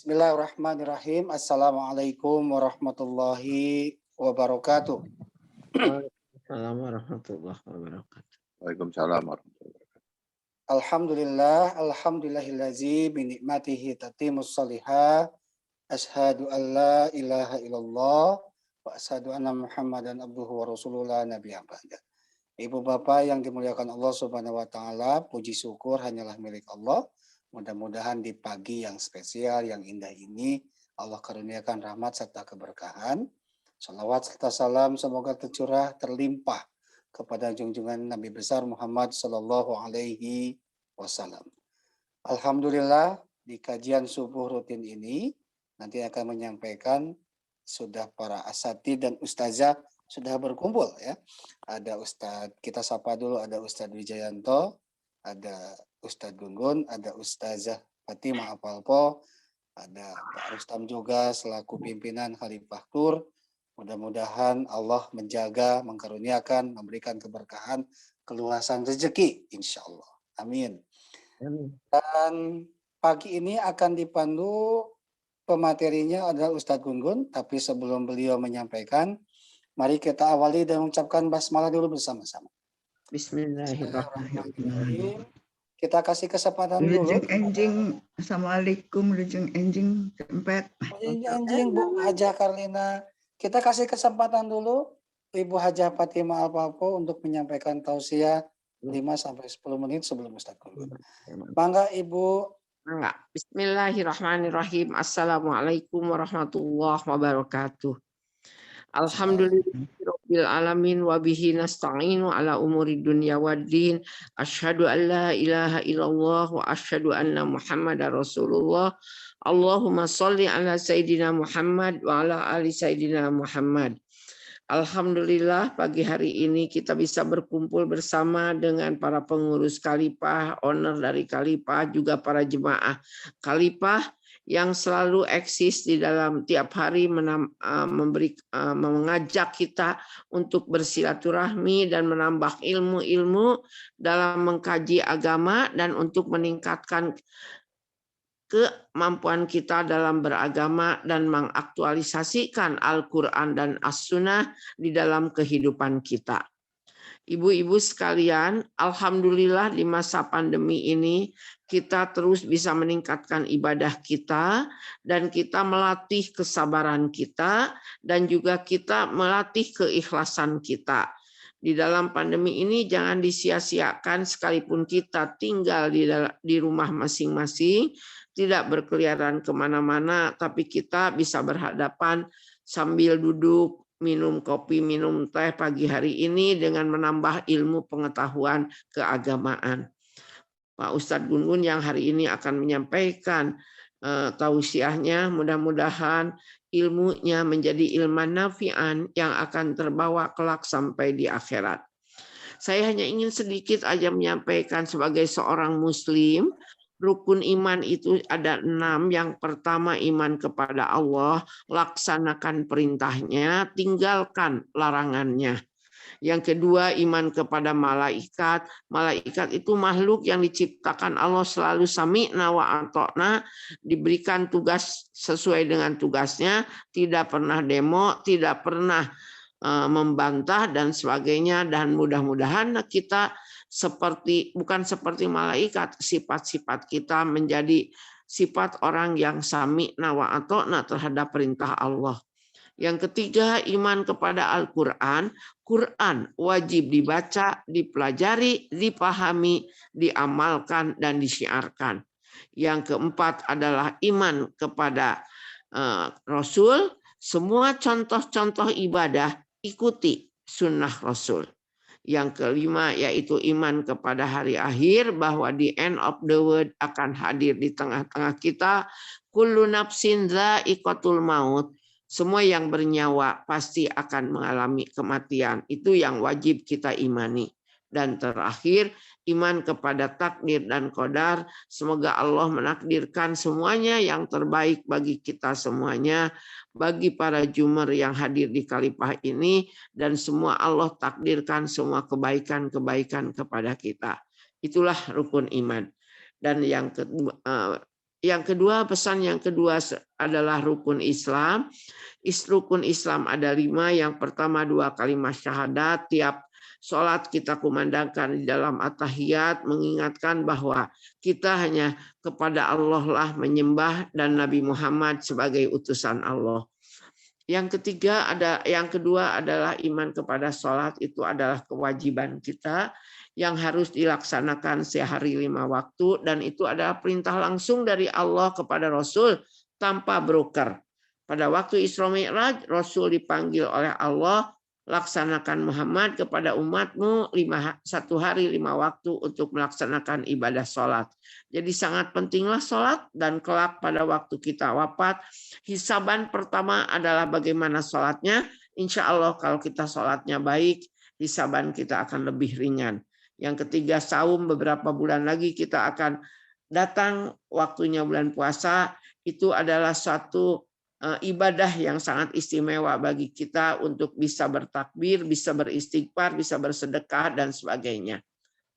Bismillahirrahmanirrahim. Assalamualaikum warahmatullahi wabarakatuh. Waalaikumsalam warahmatullahi wabarakatuh. Waalaikumsalam warahmatullahi wabarakatuh. Alhamdulillahillazi binikmatihi tatimus salihah. Ashhadu an la ilaha illallah wa ashhadu anna Muhammadan abduhu wa rasulullah nabiyya ba'da. Ibu bapak yang dimuliakan Allah Subhanahu wa taala, puji syukur hanyalah milik Allah. Mudah-mudahan di pagi yang spesial, yang indah ini, Allah karuniakan rahmat serta keberkahan. Salawat serta salam semoga tercurah, terlimpah kepada junjungan Nabi besar Muhammad Sallallahu Alaihi Wasallam. Alhamdulillah, di kajian subuh rutin ini, nanti akan menyampaikan sudah para asatidz dan ustazah sudah berkumpul ya. Ada Ustadz, kita sapa dulu, ada Ustadz Wijayanto, ada Ustadz Gunggun, ada Ustazah Fatimah Apalpo, ada Pak Rustam juga selaku pimpinan Khalifah Tur. Mudah-mudahan Allah menjaga, mengkaruniakan, memberikan keberkahan, keluasan rezeki, insya Allah. Amin. Dan pagi ini akan dipandu pematerinya adalah Ustadz Gunggun, tapi sebelum beliau menyampaikan, mari kita awali dan mengucapkan basmalah dulu bersama-sama. Bismillahirrahmanirrahim. Kita kasih kesempatan dulu. Enjing, assalamualaikum, Lujeng enjing tempat. Anjing Bu Hajah Karlina. Kita kasih kesempatan dulu Ibu Hajah Fatimah Alpapo untuk menyampaikan tausiah 5-10 menit sebelum Ustadz Gunggun. Bangga Ibu. Bismillahirrahmanirrahim. Assalamualaikum warahmatullahi wabarakatuh. Alhamdulillahirabbil alamin wa bihi nasta'inu ala umuri dunya waddin. Asyhadu an la ilaha illallah wa asyhadu anna Muhammadar Rasulullah. Allahumma shalli ala sayidina Muhammad wa ala ali sayidina Muhammad. Alhamdulillah pagi hari ini kita bisa berkumpul bersama dengan para pengurus Khalifah, owner dari Khalifah, juga para jemaah Khalifah yang selalu eksis di dalam tiap hari mengajak kita untuk bersilaturahmi dan menambah ilmu-ilmu dalam mengkaji agama dan untuk meningkatkan kemampuan kita dalam beragama dan mengaktualisasikan Al-Quran dan As-Sunnah di dalam kehidupan kita. Ibu-ibu sekalian, alhamdulillah di masa pandemi ini kita terus bisa meningkatkan ibadah kita dan kita melatih kesabaran kita dan juga kita melatih keikhlasan kita. Di dalam pandemi ini jangan disia-siakan sekalipun kita tinggal di rumah masing-masing, tidak berkeliaran kemana-mana, tapi kita bisa berhadapan sambil duduk, minum kopi, minum teh pagi hari ini dengan menambah ilmu pengetahuan keagamaan. Pak Ustadz Gunggun yang hari ini akan menyampaikan tausiahnya, mudah-mudahan ilmunya menjadi ilman nafi'an yang akan terbawa kelak sampai di akhirat. Saya hanya ingin sedikit aja menyampaikan sebagai seorang muslim, rukun iman itu ada 6. Yang pertama iman kepada Allah, laksanakan perintahnya, tinggalkan larangannya. Yang kedua iman kepada malaikat. Malaikat itu makhluk yang diciptakan Allah selalu sami'na wa ata'na, diberikan tugas sesuai dengan tugasnya, tidak pernah demo, tidak pernah membantah dan sebagainya, dan mudah-mudahan kita bukan seperti malaikat, sifat-sifat kita menjadi sifat orang yang sami'na wa ata'na terhadap perintah Allah. Yang ketiga, iman kepada Al-Quran. Quran wajib dibaca, dipelajari, dipahami, diamalkan, dan disiarkan. Yang keempat adalah iman kepada Rasul. Semua contoh-contoh ibadah ikuti sunnah Rasul. Yang kelima yaitu iman kepada hari akhir, bahwa di end of the world akan hadir di tengah-tengah kita. Kullu nafsin dha'iqatul maut. Semua yang bernyawa pasti akan mengalami kematian. Itu yang wajib kita imani. Dan terakhir, iman kepada takdir dan qadar. Semoga Allah menakdirkan semuanya yang terbaik bagi kita semuanya, bagi para jumer yang hadir di Khalifah ini, dan semua Allah takdirkan semua kebaikan-kebaikan kepada kita. Itulah rukun iman. Dan Yang kedua, pesan yang kedua adalah rukun Islam. Rukun Islam ada 5. Yang pertama 2 kalimat syahadat. Tiap sholat kita kumandangkan di dalam at-tahiyat, mengingatkan bahwa kita hanya kepada Allah lah menyembah dan Nabi Muhammad sebagai utusan Allah. Yang kedua adalah iman kepada sholat. Itu adalah kewajiban kita yang harus dilaksanakan sehari 5 waktu, dan itu adalah perintah langsung dari Allah kepada Rasul tanpa broker. Pada waktu Isra Mi'raj, Rasul dipanggil oleh Allah, laksanakan Muhammad kepada umatmu 1 hari 5 waktu untuk melaksanakan ibadah sholat. Jadi sangat pentinglah sholat, dan kelak pada waktu kita wafat, hisaban pertama adalah bagaimana sholatnya. Insya Allah kalau kita sholatnya baik, hisaban kita akan lebih ringan. Yang ketiga, saum. Beberapa bulan lagi kita akan datang waktunya bulan puasa. Itu adalah suatu ibadah yang sangat istimewa bagi kita untuk bisa bertakbir, bisa beristighfar, bisa bersedekah, dan sebagainya.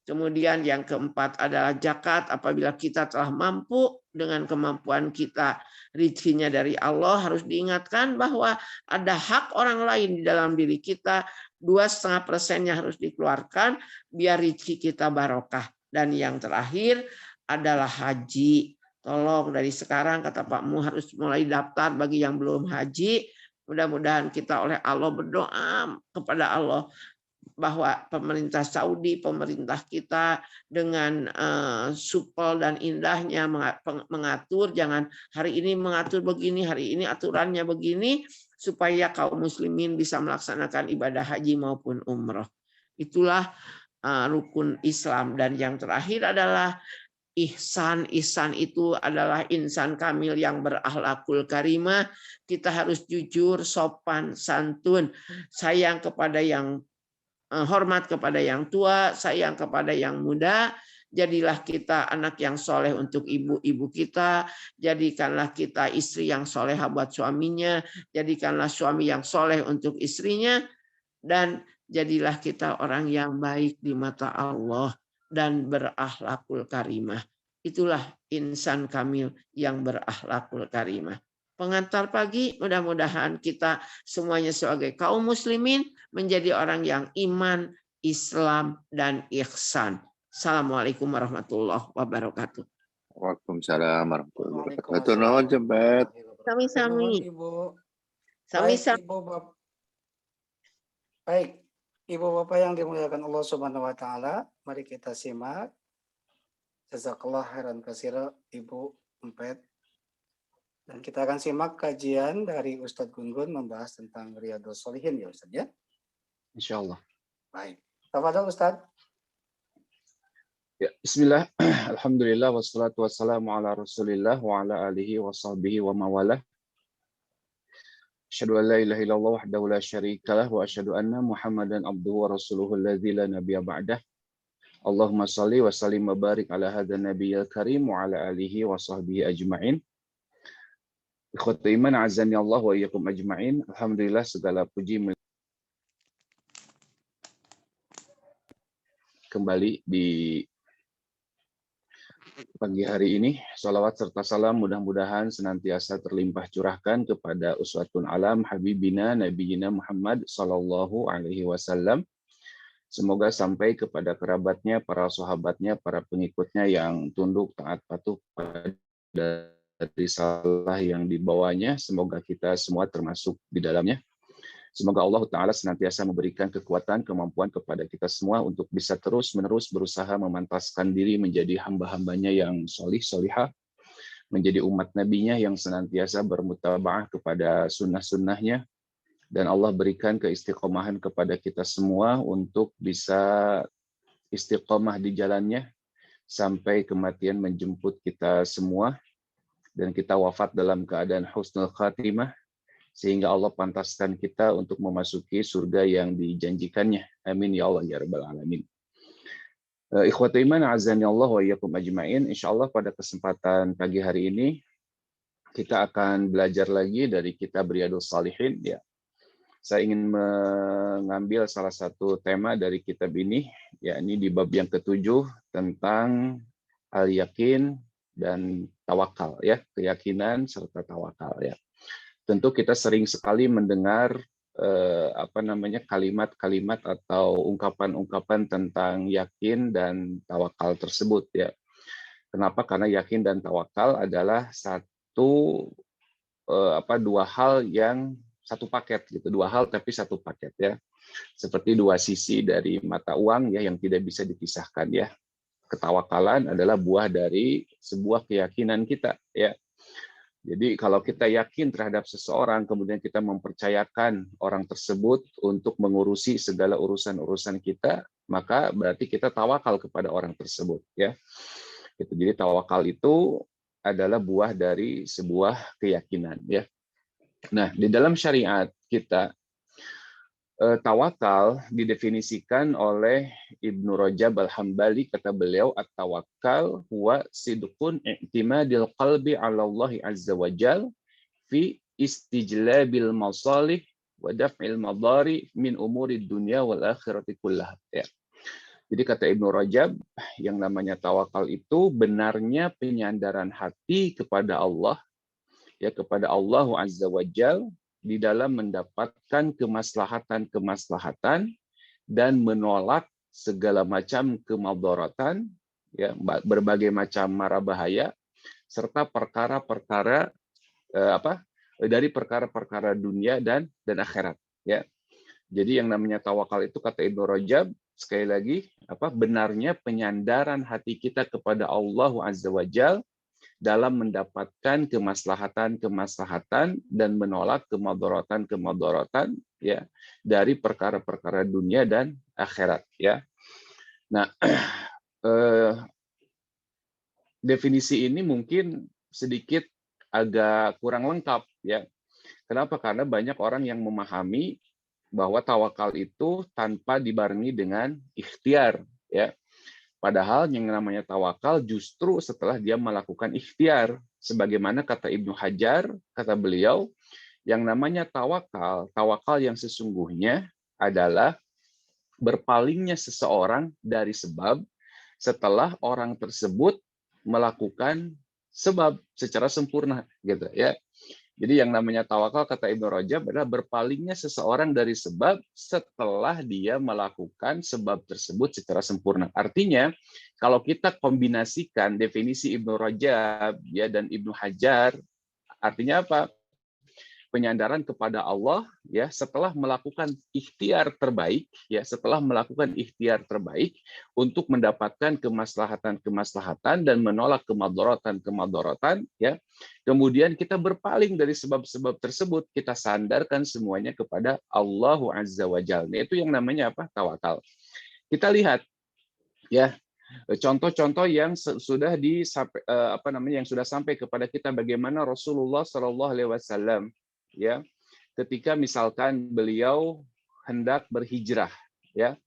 Kemudian yang keempat adalah zakat. Apabila kita telah mampu dengan kemampuan kita, rizkinya dari Allah, harus diingatkan bahwa ada hak orang lain di dalam diri kita. 2,5%-nya harus dikeluarkan biar rizki kita barokah. Dan yang terakhir adalah haji. Tolong dari sekarang, kata Pak Mu, harus mulai daftar bagi yang belum haji. Mudah-mudahan kita oleh Allah berdoa kepada Allah bahwa pemerintah Saudi, pemerintah kita dengan supel dan indahnya mengatur, jangan hari ini mengatur begini, hari ini aturannya begini, supaya kaum muslimin bisa melaksanakan ibadah haji maupun umroh. Itulah rukun Islam. Dan yang terakhir adalah ihsan. Ihsan itu adalah insan kamil yang berakhlakul karimah. Kita harus jujur, sopan, santun, sayang kepada yang hormat kepada yang tua, sayang kepada yang muda. Jadilah kita anak yang soleh untuk ibu-ibu kita. Jadikanlah kita istri yang soleh buat suaminya. Jadikanlah suami yang soleh untuk istrinya. Dan jadilah kita orang yang baik di mata Allah dan berakhlakul karimah. Itulah insan kamil yang berakhlakul karimah. Pengantar pagi, mudah-mudahan kita semuanya sebagai kaum muslimin menjadi orang yang iman, Islam, dan ihsan. Assalamualaikum warahmatullahi wabarakatuh. Waalaikumsalam warahmatullahi wabarakatuh. Nuhun jempet. Sami-sami. Ibu. Sami-sami. Baik, Ibu Bapak yang dimuliakan Allah Subhanahu wa taala, mari kita simak. Jazakallah khairan katsira Ibu Empet. Dan kita akan simak kajian dari Ustadz Gun-Gun membahas tentang Riyadhus Shalihin ya Ustadz ya. Insyaallah. Baik. Tafadhol Ustadz. Ya, bismillah. Alhamdulillah wassalatu wassalamu ala Rasulillah wa ala alihi wa sahbihi wa mawalah. Asyhadu an la ilaha illallah wahdahu la syarikalah wa asyhadu anna Muhammadan abduhu wa rasuluhu alladzi la nabiyya ba'dah. Allahumma shalli wa sallim wa barik ala hadzal nabiyil karim wa ala alihi wa sahbihi ajma'in. Ikhwati iman azani Allah wa iyyakum ajma'in. Alhamdulillah segala puji kembali di pagi hari ini. Salawat serta salam mudah-mudahan senantiasa terlimpah curahkan kepada uswatun alam habibina nabiyina Muhammad sallallahu alaihi wasallam. Semoga sampai kepada kerabatnya, para sahabatnya, para pengikutnya yang tunduk taat patuh pada risalah yang dibawanya. Semoga kita semua termasuk di dalamnya. Semoga Allah Ta'ala senantiasa memberikan kekuatan, kemampuan kepada kita semua untuk bisa terus-menerus berusaha memantaskan diri menjadi hamba-hambanya yang solih, solihah, menjadi umat nabinya yang senantiasa bermutaba'ah kepada sunnah-sunnahnya, dan Allah berikan keistiqomahan kepada kita semua untuk bisa istiqomah di jalannya sampai kematian menjemput kita semua, dan kita wafat dalam keadaan husnul khatimah, sehingga Allah pantaskan kita untuk memasuki surga yang dijanjikannya. Amin ya Allah ya rabbal alamin. Ikhwati iman azani Allah wa iyyakum ajmain. Insyaallah pada kesempatan pagi hari ini kita akan belajar lagi dari kitab Riyadhus Shalihin ya. Saya ingin mengambil salah satu tema dari kitab ini, yakni di bab yang ke-7 tentang al-yakin dan tawakal ya, keyakinan serta tawakal ya. Tentu kita sering sekali mendengar kalimat-kalimat atau ungkapan-ungkapan tentang yakin dan tawakal tersebut ya. Kenapa? Karena yakin dan tawakal adalah dua hal yang satu paket gitu, dua hal tapi satu paket ya. Seperti dua sisi dari mata uang ya yang tidak bisa dipisahkan ya. Ketawakalan adalah buah dari sebuah keyakinan kita ya. Jadi kalau kita yakin terhadap seseorang, kemudian kita mempercayakan orang tersebut untuk mengurusi segala urusan-urusan kita, maka berarti kita tawakal kepada orang tersebut ya. Jadi tawakal itu adalah buah dari sebuah keyakinan ya. Nah, di dalam syariat kita tawakal didefinisikan oleh Ibnu Rajab Al-Hambali, kata beliau, at-tawakkal huwa sidqun i'timadil qalbi 'ala Allah azza wa jal fi istijlabil masalih wa daf'il madari min umuri dunya wal akhirati kullaha. Ya. Jadi kata Ibnu Rajab, yang namanya tawakal itu benarnya penyandaran hati kepada Allah, ya, kepada Allah azza wa jal, di dalam mendapatkan kemaslahatan-kemaslahatan dan menolak segala macam kemadaratan, ya, berbagai macam mara bahaya, serta perkara-perkara dari perkara-perkara dunia dan akhirat. Ya. Jadi yang namanya tawakal itu kata Ibnu Rajab, sekali lagi, benarnya penyandaran hati kita kepada Allah azza wa jal dalam mendapatkan kemaslahatan-kemaslahatan dan menolak kemadaratan-kemadaratan ya dari perkara-perkara dunia dan akhirat ya. Nah, definisi ini mungkin sedikit agak kurang lengkap ya. Kenapa? Karena banyak orang yang memahami bahwa tawakal itu tanpa dibarengi dengan ikhtiar ya. Padahal yang namanya tawakal justru setelah dia melakukan ikhtiar. Sebagaimana kata Ibnu Hajar, kata beliau, yang namanya tawakal yang sesungguhnya adalah berpalingnya seseorang dari sebab setelah orang tersebut melakukan sebab secara sempurna. Gitu ya. Jadi yang namanya tawakal kata Ibnu Rajab adalah berpalingnya seseorang dari sebab setelah dia melakukan sebab tersebut secara sempurna. Artinya kalau kita kombinasikan definisi Ibnu Rajab ya dan Ibnu Hajar, artinya apa? Penyandaran kepada Allah ya setelah melakukan ikhtiar terbaik ya, setelah melakukan ikhtiar terbaik untuk mendapatkan kemaslahatan-kemaslahatan dan menolak kemadaratan-kemadaratan ya. Kemudian kita berpaling dari sebab-sebab tersebut, kita sandarkan semuanya kepada Allah azza wa jalla. Itu yang namanya apa? Tawakal. Kita lihat ya contoh-contoh yang sudah yang sudah sampai kepada kita, bagaimana Rasulullah Shallallahu Alaihi Wasallam ya ketika misalkan beliau hendak berhijrah ya,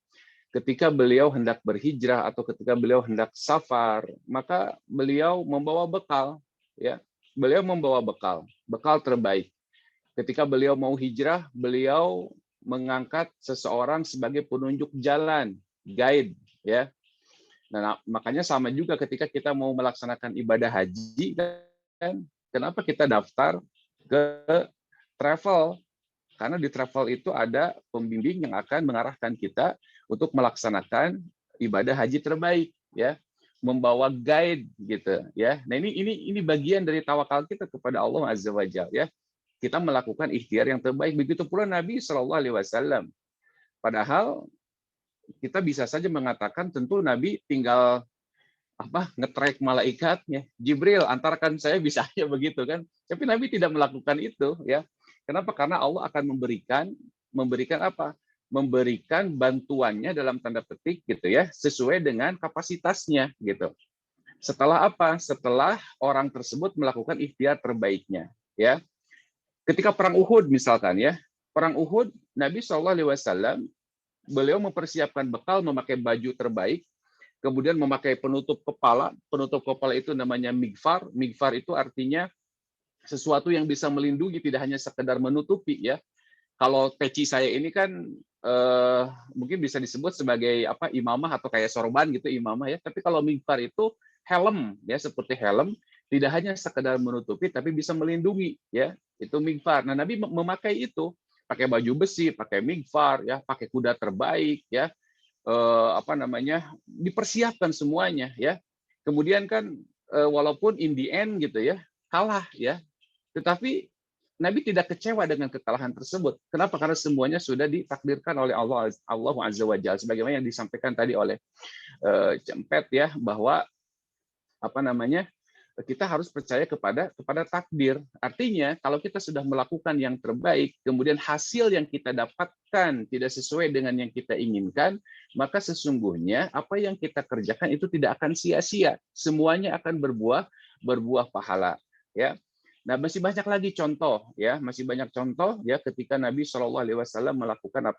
ketika beliau hendak berhijrah atau ketika beliau hendak safar, maka beliau membawa bekal ya, beliau membawa bekal terbaik. Ketika beliau mau hijrah, beliau mengangkat seseorang sebagai penunjuk jalan, guide ya. Nah, makanya sama juga ketika kita mau melaksanakan ibadah haji kan, kenapa kita daftar ke travel? Karena di travel itu ada pembimbing yang akan mengarahkan kita untuk melaksanakan ibadah haji terbaik ya, membawa guide gitu ya. Nah, ini bagian dari tawakal kita kepada Allah azza wa jalla ya. Kita melakukan ikhtiar yang terbaik. Begitu pula Nabi Shallallahu Alaihi Wasallam. Padahal kita bisa saja mengatakan tentu Nabi tinggal nge-track malaikatnya, Jibril antarkan saya, bisa aja begitu kan. Tapi Nabi tidak melakukan itu ya. Kenapa? Karena Allah akan memberikan apa? Memberikan bantuannya dalam tanda petik gitu ya, sesuai dengan kapasitasnya gitu. Setelah apa? Setelah orang tersebut melakukan ikhtiar terbaiknya ya. Ketika perang Uhud misalkan ya, perang Uhud Nabi SAW beliau mempersiapkan bekal, memakai baju terbaik, kemudian memakai penutup kepala. Penutup kepala itu namanya migfar. Migfar itu artinya sesuatu yang bisa melindungi, tidak hanya sekedar menutupi ya. Kalau peci saya ini kan mungkin bisa disebut sebagai imamah atau kayak sorban gitu, imamah ya. Tapi kalau migfar itu helm, ya, seperti helm, tidak hanya sekedar menutupi tapi bisa melindungi, ya, itu migfar. Nah, Nabi memakai itu, pakai baju besi, pakai migfar, ya, pakai kuda terbaik, ya, dipersiapkan semuanya, ya. Kemudian kan walaupun in the end gitu ya kalah, ya, tetapi Nabi tidak kecewa dengan kekalahan tersebut. Kenapa? Karena semuanya sudah ditakdirkan oleh Allah Azza wa Jalla, sebagaimana yang disampaikan tadi oleh Cempet, ya, bahwa kita harus percaya kepada takdir. Artinya kalau kita sudah melakukan yang terbaik, kemudian hasil yang kita dapatkan tidak sesuai dengan yang kita inginkan, maka sesungguhnya apa yang kita kerjakan itu tidak akan sia-sia. Semuanya akan berbuah pahala, ya. Nah, masih banyak lagi contoh, ya, masih banyak contoh, ya, ketika Nabi SAW melakukan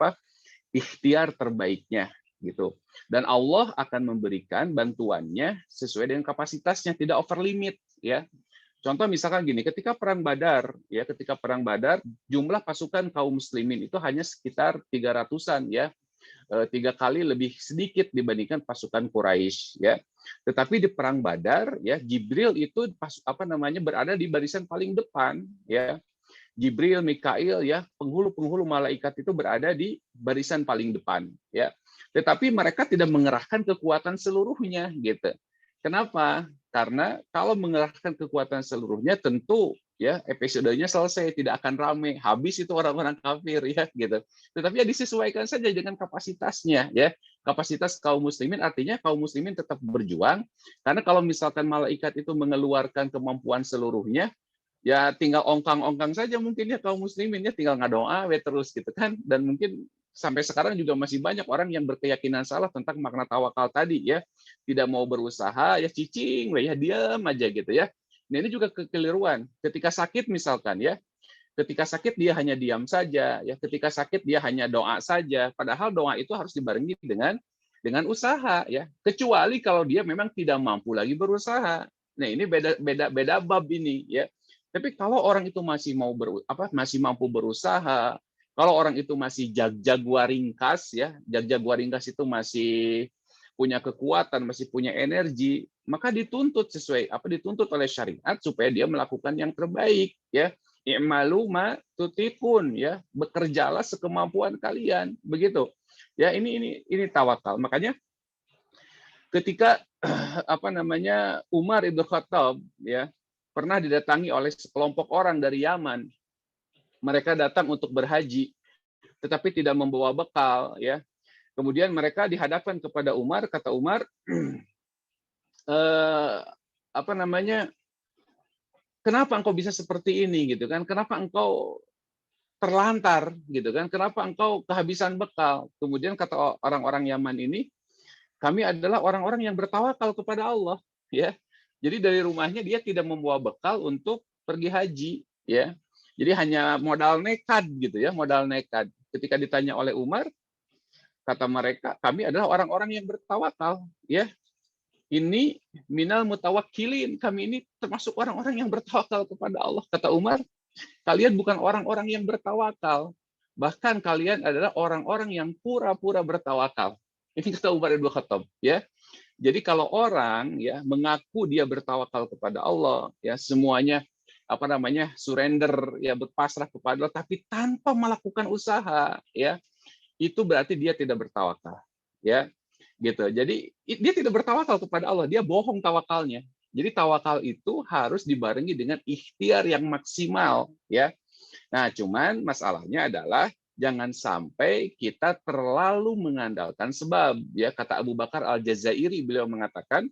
ikhtiar terbaiknya, gitu. Dan Allah akan memberikan bantuannya sesuai dengan kapasitasnya, tidak over limit, ya. Contoh misalkan gini, ketika perang Badar, ya, jumlah pasukan kaum muslimin itu hanya sekitar 300-an, ya. 3 kali lebih sedikit dibandingkan pasukan Quraisy, ya. Tetapi di perang Badar, ya, Jibril itu berada di barisan paling depan, ya. Jibril, Mikail, ya, penghulu-penghulu malaikat itu berada di barisan paling depan, ya. Tetapi mereka tidak mengerahkan kekuatan seluruhnya, gitu. Kenapa? Karena kalau mengerahkan kekuatan seluruhnya tentu, ya, episodenya selesai, tidak akan ramai, habis itu orang-orang kafir, ya, gitu. Tetapi ya disesuaikan saja dengan kapasitasnya, ya. Kapasitas kaum muslimin artinya kaum muslimin tetap berjuang, karena kalau misalkan malaikat itu mengeluarkan kemampuan seluruhnya, ya tinggal ongkang-ongkang saja mungkin, ya, kaum muslimin, ya, tinggal ngadoa terus, gitu kan. Dan mungkin sampai sekarang juga masih banyak orang yang berkeyakinan salah tentang makna tawakal tadi, ya. Tidak mau berusaha, ya, cicing, ya, diam aja, gitu, ya. Nah, ini juga kekeliruan. Ketika sakit misalkan, ya, ketika sakit dia hanya diam saja, ya. Ketika sakit dia hanya doa saja, padahal doa itu harus dibarengi dengan usaha, ya. Kecuali kalau dia memang tidak mampu lagi berusaha. Nah, ini beda bab ini, ya. Tapi kalau orang itu masih mampu berusaha, kalau orang itu masih jaguaringkas, ya, jaguaringkas itu masih punya kekuatan, masih punya energi, maka dituntut oleh syariat supaya dia melakukan yang terbaik, ya. I'malu ma tutiqun, ya, bekerjalah sekemampuan kalian, begitu. Ya, ini tawakal. Makanya ketika Umar Ibn Khattab, ya, pernah didatangi oleh sekelompok orang dari Yaman. Mereka datang untuk berhaji, tetapi tidak membawa bekal, ya. Kemudian mereka dihadapkan kepada Umar, kata Umar, kenapa engkau bisa seperti ini, gitu kan? Kenapa engkau terlantar, gitu kan? Kenapa engkau kehabisan bekal? Kemudian kata orang-orang Yaman ini, kami adalah orang-orang yang bertawakal kepada Allah, ya. Jadi dari rumahnya dia tidak membawa bekal untuk pergi haji, ya. Jadi hanya modal nekat, gitu, ya, modal nekat. Ketika ditanya oleh Umar, kata mereka, kami adalah orang-orang yang bertawakal, ya. Ini minal mutawakkilin, kami ini termasuk orang-orang yang bertawakal kepada Allah. Kata Umar, kalian bukan orang-orang yang bertawakal, bahkan kalian adalah orang-orang yang pura-pura bertawakal. Ini kata Umar Ibn Khattab, ya. Jadi kalau orang, ya, mengaku dia bertawakal kepada Allah, ya, semuanya surrender, ya, berpasrah kepada Allah, tapi tanpa melakukan usaha, ya, itu berarti dia tidak bertawakal, ya, gitu. Jadi dia tidak bertawakal kepada Allah, dia bohong tawakalnya. Jadi tawakal itu harus dibarengi dengan ikhtiar yang maksimal, ya. Nah, cuman masalahnya adalah jangan sampai kita terlalu mengandalkan sebab, ya. Kata Abu Bakar Al-Jazairi, beliau mengatakan,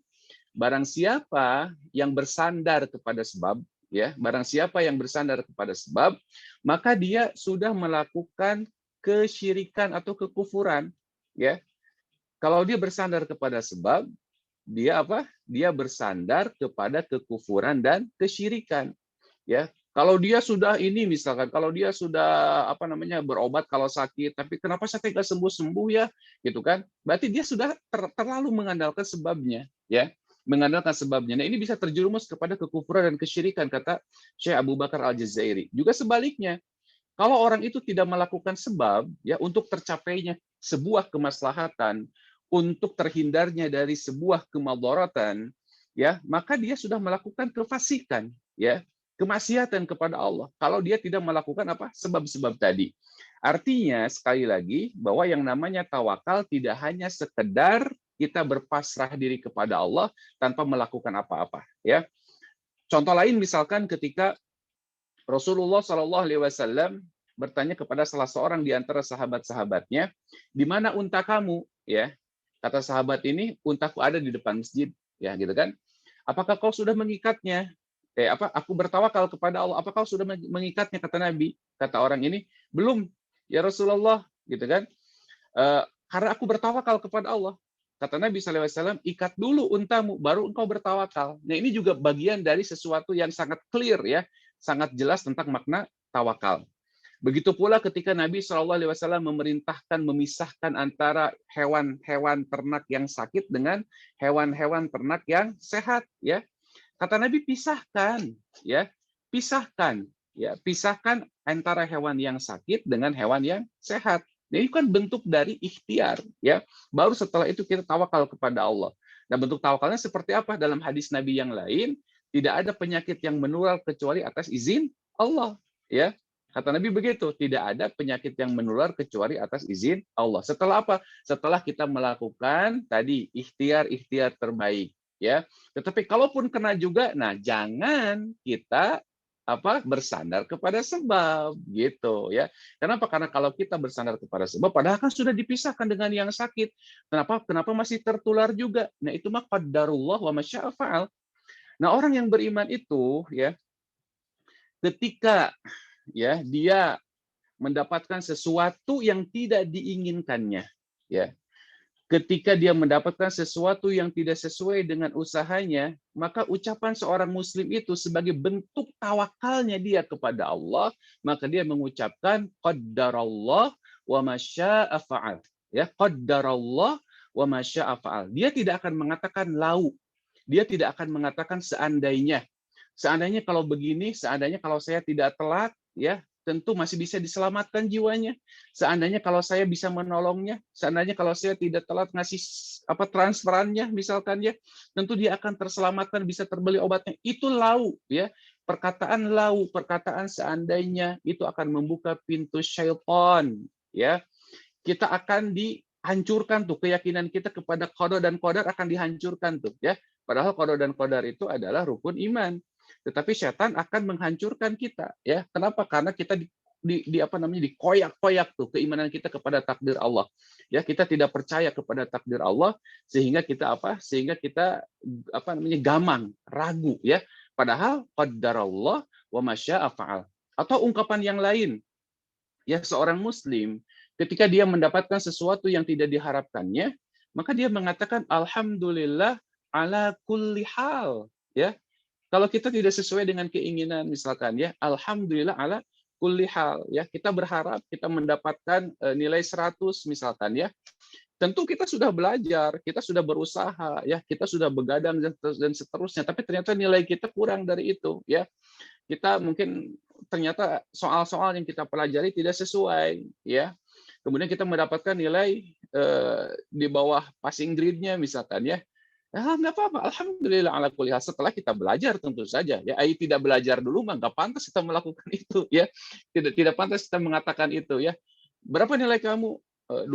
barang siapa yang bersandar kepada sebab, ya, barang siapa yang bersandar kepada sebab, maka dia sudah melakukan kesyirikan atau kekufuran, ya. Kalau dia bersandar kepada sebab, dia Dia bersandar kepada kekufuran dan kesyirikan, ya. Kalau dia sudah misalkan, kalau dia sudah berobat kalau sakit, tapi kenapa saya tidak sembuh-sembuh, ya, gitu kan? Berarti dia sudah terlalu mengandalkan sebabnya, ya, mengandalkan sebabnya. Nah, ini bisa terjerumus kepada kekufuran dan kesyirikan, kata Syekh Abu Bakar Al-Jazairi. Juga sebaliknya, kalau orang itu tidak melakukan sebab, ya, untuk tercapainya sebuah kemaslahatan, untuk terhindarnya dari sebuah kemadharatan, ya, maka dia sudah melakukan kefasikan, ya, kemaksiatan kepada Allah. Kalau dia tidak melakukan apa? Sebab-sebab tadi. Artinya sekali lagi bahwa yang namanya tawakal tidak hanya sekedar kita berpasrah diri kepada Allah tanpa melakukan apa-apa, ya. Contoh lain misalkan ketika Rasulullah SAW bertanya kepada salah seorang di antara sahabat-sahabatnya, di mana unta kamu? Ya, kata sahabat ini, untaku ada di depan masjid, ya, gitu kan? Apakah kau sudah mengikatnya? Aku bertawakal kepada Allah. Apakah kau sudah mengikatnya? Kata Nabi. Kata orang ini, belum, ya Rasulullah, gitu kan? Karena aku bertawakal kepada Allah. Kata Nabi SAW, ikat dulu untamu, baru engkau bertawakal. Nah, ini juga bagian dari sesuatu yang sangat clear, ya, sangat jelas tentang makna tawakal. Begitu pula ketika Nabi SAW memerintahkan memisahkan antara hewan-hewan ternak yang sakit dengan hewan-hewan ternak yang sehat, ya. Kata Nabi pisahkan, ya, pisahkan, ya, pisahkan antara hewan yang sakit dengan hewan yang sehat. Ini kan bentuk dari ikhtiar, ya. Baru setelah itu kita tawakal kepada Allah. Nah, bentuk tawakalnya seperti apa? Dalam hadis Nabi yang lain, tidak ada penyakit yang menular kecuali atas izin Allah, ya. Kata Nabi begitu, tidak ada penyakit yang menular kecuali atas izin Allah. Setelah apa? Setelah kita melakukan tadi ikhtiar-ikhtiar terbaik, ya. Tetapi kalaupun kena juga, nah jangan kita bersandar kepada sebab, gitu, ya. Kenapa? Karena kalau kita bersandar kepada sebab, padahal kan sudah dipisahkan dengan yang sakit. Kenapa masih tertular juga? Nah, itu mah qadarullah wa masya'a fa'al. Nah, orang yang beriman itu, ya, ketika ya dia mendapatkan sesuatu yang tidak diinginkannya, ya, ketika dia mendapatkan sesuatu yang tidak sesuai dengan usahanya, maka ucapan seorang muslim itu sebagai bentuk tawakalnya dia kepada Allah, maka dia mengucapkan qaddarallah wa masya'a fa'al, ya, qaddarallah wa masya'a fa'al. Dia tidak akan mengatakan lau, dia tidak akan mengatakan seandainya kalau begini, seandainya kalau saya tidak telat, ya, tentu masih bisa diselamatkan jiwanya. Seandainya kalau saya bisa menolongnya, seandainya kalau saya tidak telat ngasih transferannya, misalkan, ya, tentu dia akan terselamatkan, bisa terbeli obatnya. Itu lau, ya. Perkataan lau, perkataan seandainya itu akan membuka pintu syaitan, ya. Kita akan dihancurkan tuh, keyakinan kita kepada qada dan qadar akan dihancurkan tuh, ya. Padahal qada dan qadar itu adalah rukun iman. Tetapi setan akan menghancurkan kita, ya. Kenapa? Karena kita dikoyak-koyak tuh keimanan kita kepada takdir Allah. Ya, kita tidak percaya kepada takdir Allah sehingga kita gamang, ragu, ya. Padahal qaddarallah wa masya'a fa'al. Atau ungkapan yang lain. Ya, seorang muslim ketika dia mendapatkan sesuatu yang tidak diharapkannya, maka dia mengatakan alhamdulillah ala kulli hal, ya. Kalau kita tidak sesuai dengan keinginan, misalkan, ya, alhamdulillah ala kulli hal, ya. Kita berharap kita mendapatkan nilai 100 misalkan, ya. Tentu kita sudah belajar, kita sudah berusaha, ya, kita sudah begadang dan seterusnya, tapi ternyata nilai kita kurang dari itu, ya. Kita mungkin ternyata soal-soal yang kita pelajari tidak sesuai, ya. Kemudian kita mendapatkan nilai di bawah passing grade-nya misalkan, ya. Nggak apa-apa, alhamdulillah ala kulli hal. Setelah kita belajar tentu saja, ya. Tidak belajar dulu mah nggak pantas kita melakukan itu, ya. Tidak pantas kita mengatakan itu, ya. Berapa nilai kamu? 20.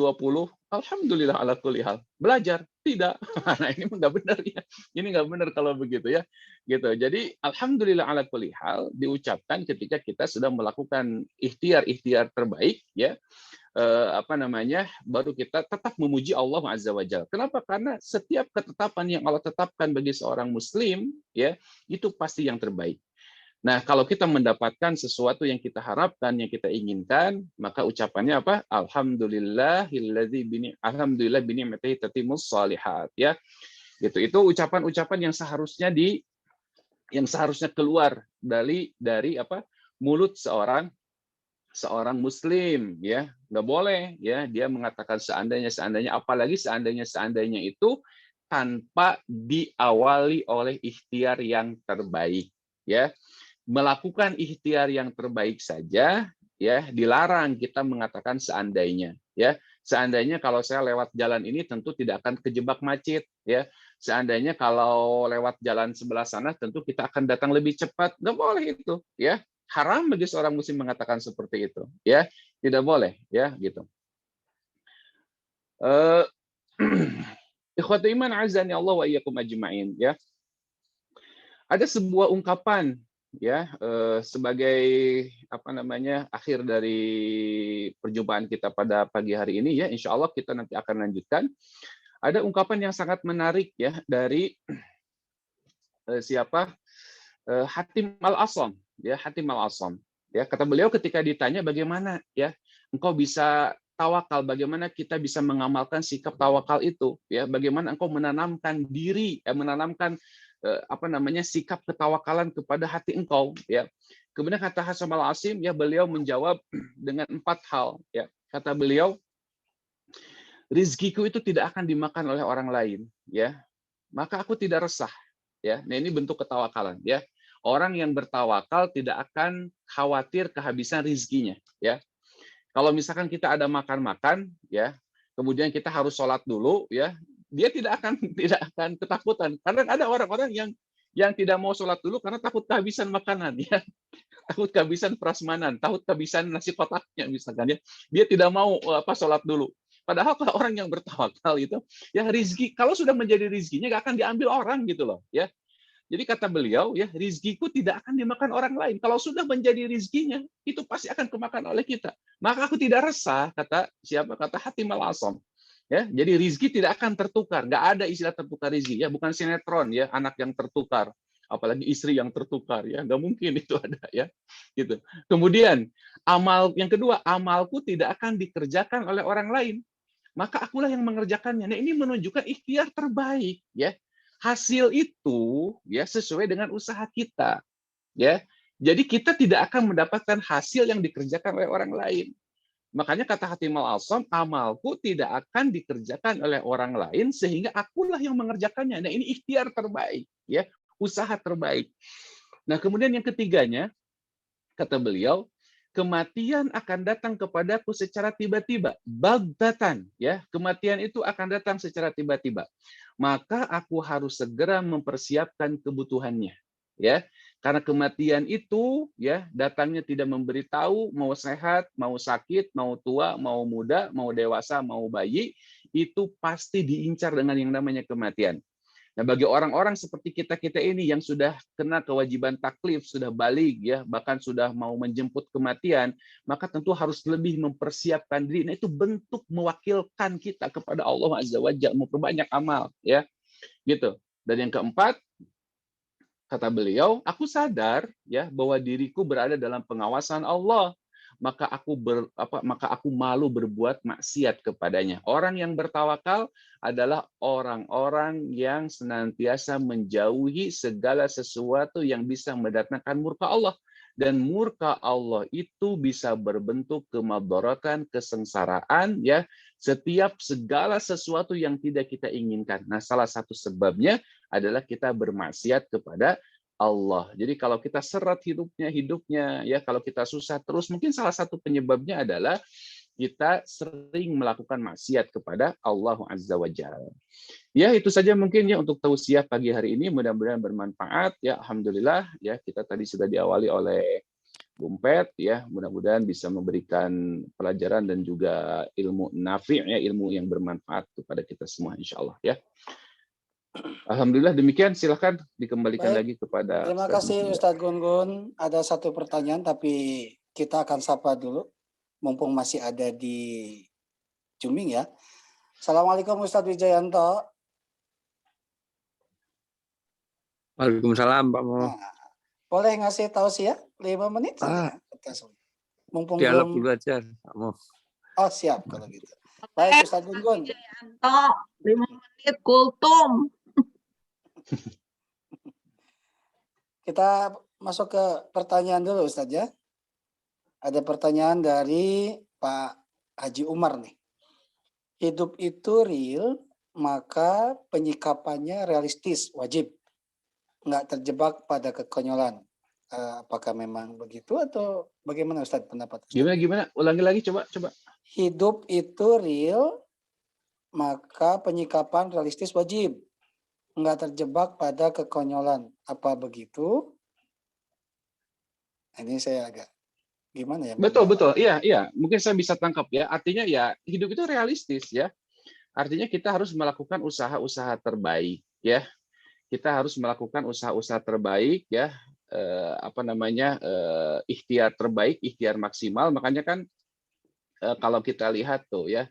Alhamdulillah ala kulli hal. Belajar? Tidak. Nah, ini nggak benar, ya. Ini nggak benar kalau begitu, ya. Gitu. Jadi alhamdulillah ala kulli hal diucapkan ketika kita sudah melakukan ikhtiar-ikhtiar terbaik, ya. Baru kita tetap memuji Allah Azza wa Jalla. Kenapa? Karena setiap ketetapan yang Allah tetapkan bagi seorang muslim, ya, itu pasti yang terbaik. Nah, kalau kita mendapatkan sesuatu yang kita harapkan, yang kita inginkan, maka ucapannya apa? Alhamdulillah bini'matihi tatimmus shalihat, ya. Gitu. Itu ucapan-ucapan yang seharusnya keluar dari mulut seorang muslim, ya. Nggak boleh, ya, dia mengatakan seandainya, apalagi seandainya itu tanpa diawali oleh ikhtiar yang terbaik, ya. Melakukan ikhtiar yang terbaik saja, ya, dilarang kita mengatakan seandainya, ya. Seandainya kalau saya lewat jalan ini tentu tidak akan kejebak macet, ya. Seandainya kalau lewat jalan sebelah sana tentu kita akan datang lebih cepat. Nggak boleh itu, ya. Haram bagi seorang muslim mengatakan seperti itu, ya. Tidak boleh, ya, gitu. Ikhwatu iman azani Allah wa iyyakum ajma'in, ya. Ada sebuah ungkapan, ya, sebagai apa namanya, akhir dari perjumpaan kita pada pagi hari ini, ya. Insya Allah kita nanti akan lanjutkan. Ada ungkapan yang sangat menarik, ya, dari siapa? Hatim Al-Asam, ya, Hatim Al-Asam. Ya, kata beliau ketika ditanya bagaimana, ya, engkau bisa tawakal, bagaimana kita bisa mengamalkan sikap tawakal itu, ya, bagaimana engkau menanamkan diri, menanamkan apa namanya, sikap ketawakalan kepada hati engkau, ya. Kemudian kata Hatim Al-Asam, ya, beliau menjawab dengan 4 hal, ya. Kata beliau, rizkiku itu tidak akan dimakan oleh orang lain, ya, maka aku tidak resah, ya. Nah, ini bentuk ketawakalan, ya. Orang yang bertawakal tidak akan khawatir kehabisan rizkinya, ya. Kalau misalkan kita ada makan-makan, ya, kemudian kita harus sholat dulu, ya, dia tidak akan ketakutan. Karena ada orang-orang yang tidak mau sholat dulu karena takut kehabisan makanan, ya, takut kehabisan prasmanan, takut kehabisan nasi kotaknya misalkan, ya. Dia tidak mau sholat dulu. Padahal kalau orang yang bertawakal itu, ya, rizki kalau sudah menjadi rizkinya nggak akan diambil orang gitu loh, ya. Jadi kata beliau, ya, rizkiku tidak akan dimakan orang lain. Kalau sudah menjadi rizkinya, itu pasti akan kemakan oleh kita. Maka aku tidak resah, kata siapa? Kata Hatim Al-Asam. Ya, jadi rizki tidak akan tertukar. Nggak ada istilah tertukar rizki. Ya, bukan sinetron, ya, anak yang tertukar, apalagi istri yang tertukar, ya, nggak mungkin itu ada, ya, gitu. Kemudian amal yang kedua, amalku tidak akan dikerjakan oleh orang lain. Maka akulah yang mengerjakannya. Nah, ini menunjukkan ikhtiar terbaik, ya. Hasil itu, ya, sesuai dengan usaha kita, ya. Jadi kita tidak akan mendapatkan hasil yang dikerjakan oleh orang lain. Makanya kata Hatim Al-Asam, amalku tidak akan dikerjakan oleh orang lain sehingga akulah yang mengerjakannya. Nah, ini ikhtiar terbaik, ya, usaha terbaik. Nah, kemudian yang ketiganya, kata beliau, kematian akan datang kepadaku secara tiba-tiba, baghtatan, ya, kematian itu akan datang secara tiba-tiba. Maka aku harus segera mempersiapkan kebutuhannya, ya. Karena kematian itu, ya, datangnya tidak memberitahu mau sehat, mau sakit, mau tua, mau muda, mau dewasa, mau bayi, itu pasti diincar dengan yang namanya kematian. Nah, bagi orang-orang seperti kita-kita ini yang sudah kena kewajiban taklif, sudah balik, ya, bahkan sudah mau menjemput kematian, maka tentu harus lebih mempersiapkan diri. Nah, itu bentuk mewakilkan kita kepada Allah Azza wa Jalla, memperbanyak amal, ya, gitu. Dan yang keempat, kata beliau, aku sadar, ya, bahwa diriku berada dalam pengawasan Allah. Maka aku malu berbuat maksiat kepadanya. Orang yang bertawakal adalah orang-orang yang senantiasa menjauhi segala sesuatu yang bisa mendatangkan murka Allah. Dan murka Allah itu bisa berbentuk kemadaratan, kesengsaraan, ya, setiap segala sesuatu yang tidak kita inginkan. Nah, salah satu sebabnya adalah kita bermaksiat kepada Allah. Jadi kalau kita seret hidupnya, ya, kalau kita susah terus, mungkin salah satu penyebabnya adalah kita sering melakukan maksiat kepada Allah Azza wa Jalla. Ya, itu saja mungkin, ya, untuk tausiah pagi hari ini. Mudah-mudahan bermanfaat, ya. Alhamdulillah, ya, kita tadi sudah diawali oleh Bumpet, ya. Mudah-mudahan bisa memberikan pelajaran dan juga ilmu nafi', ya, ilmu yang bermanfaat kepada kita semua, insya Allah, ya. Alhamdulillah demikian, silakan dikembalikan Baik, lagi kepada terima Ustaz kasih Muhammad. Ustadz Gun-Gun. Ada satu pertanyaan, tapi kita akan sapa dulu, mumpung masih ada di Zooming, ya. Assalamualaikum Ustadz Wijayanto. Waalaikumsalam Pak Mo. Nah, boleh ngasih tahu sih, ya, 5 menit saja. Mumpung Dialog belum. dulu aja Pak Mo. Oh, siap kalau gitu. Baik, Ustadz Gun-Gun. Wijayanto, 5 menit kultum. Kita masuk ke pertanyaan dulu, Ustadz, ya. Ada pertanyaan dari Pak Haji Umar nih. Hidup itu real, maka penyikapannya realistis, wajib. Nggak terjebak pada kekonyolan. Apakah memang begitu atau bagaimana, Ustadz, pendapat Ustadz? Gimana? Ulangi lagi, coba. hidup itu real, maka penyikapan realistis wajib. Enggak terjebak pada kekonyolan. Apa begitu? Ini saya agak gimana ya? Betul, iya. Mungkin saya bisa tangkap ya. Artinya ya hidup itu realistis ya. Artinya kita harus melakukan usaha-usaha terbaik ya. Kita harus melakukan usaha-usaha terbaik ya. Ikhtiar terbaik, ikhtiar maksimal. Makanya kan kalau kita lihat tuh ya,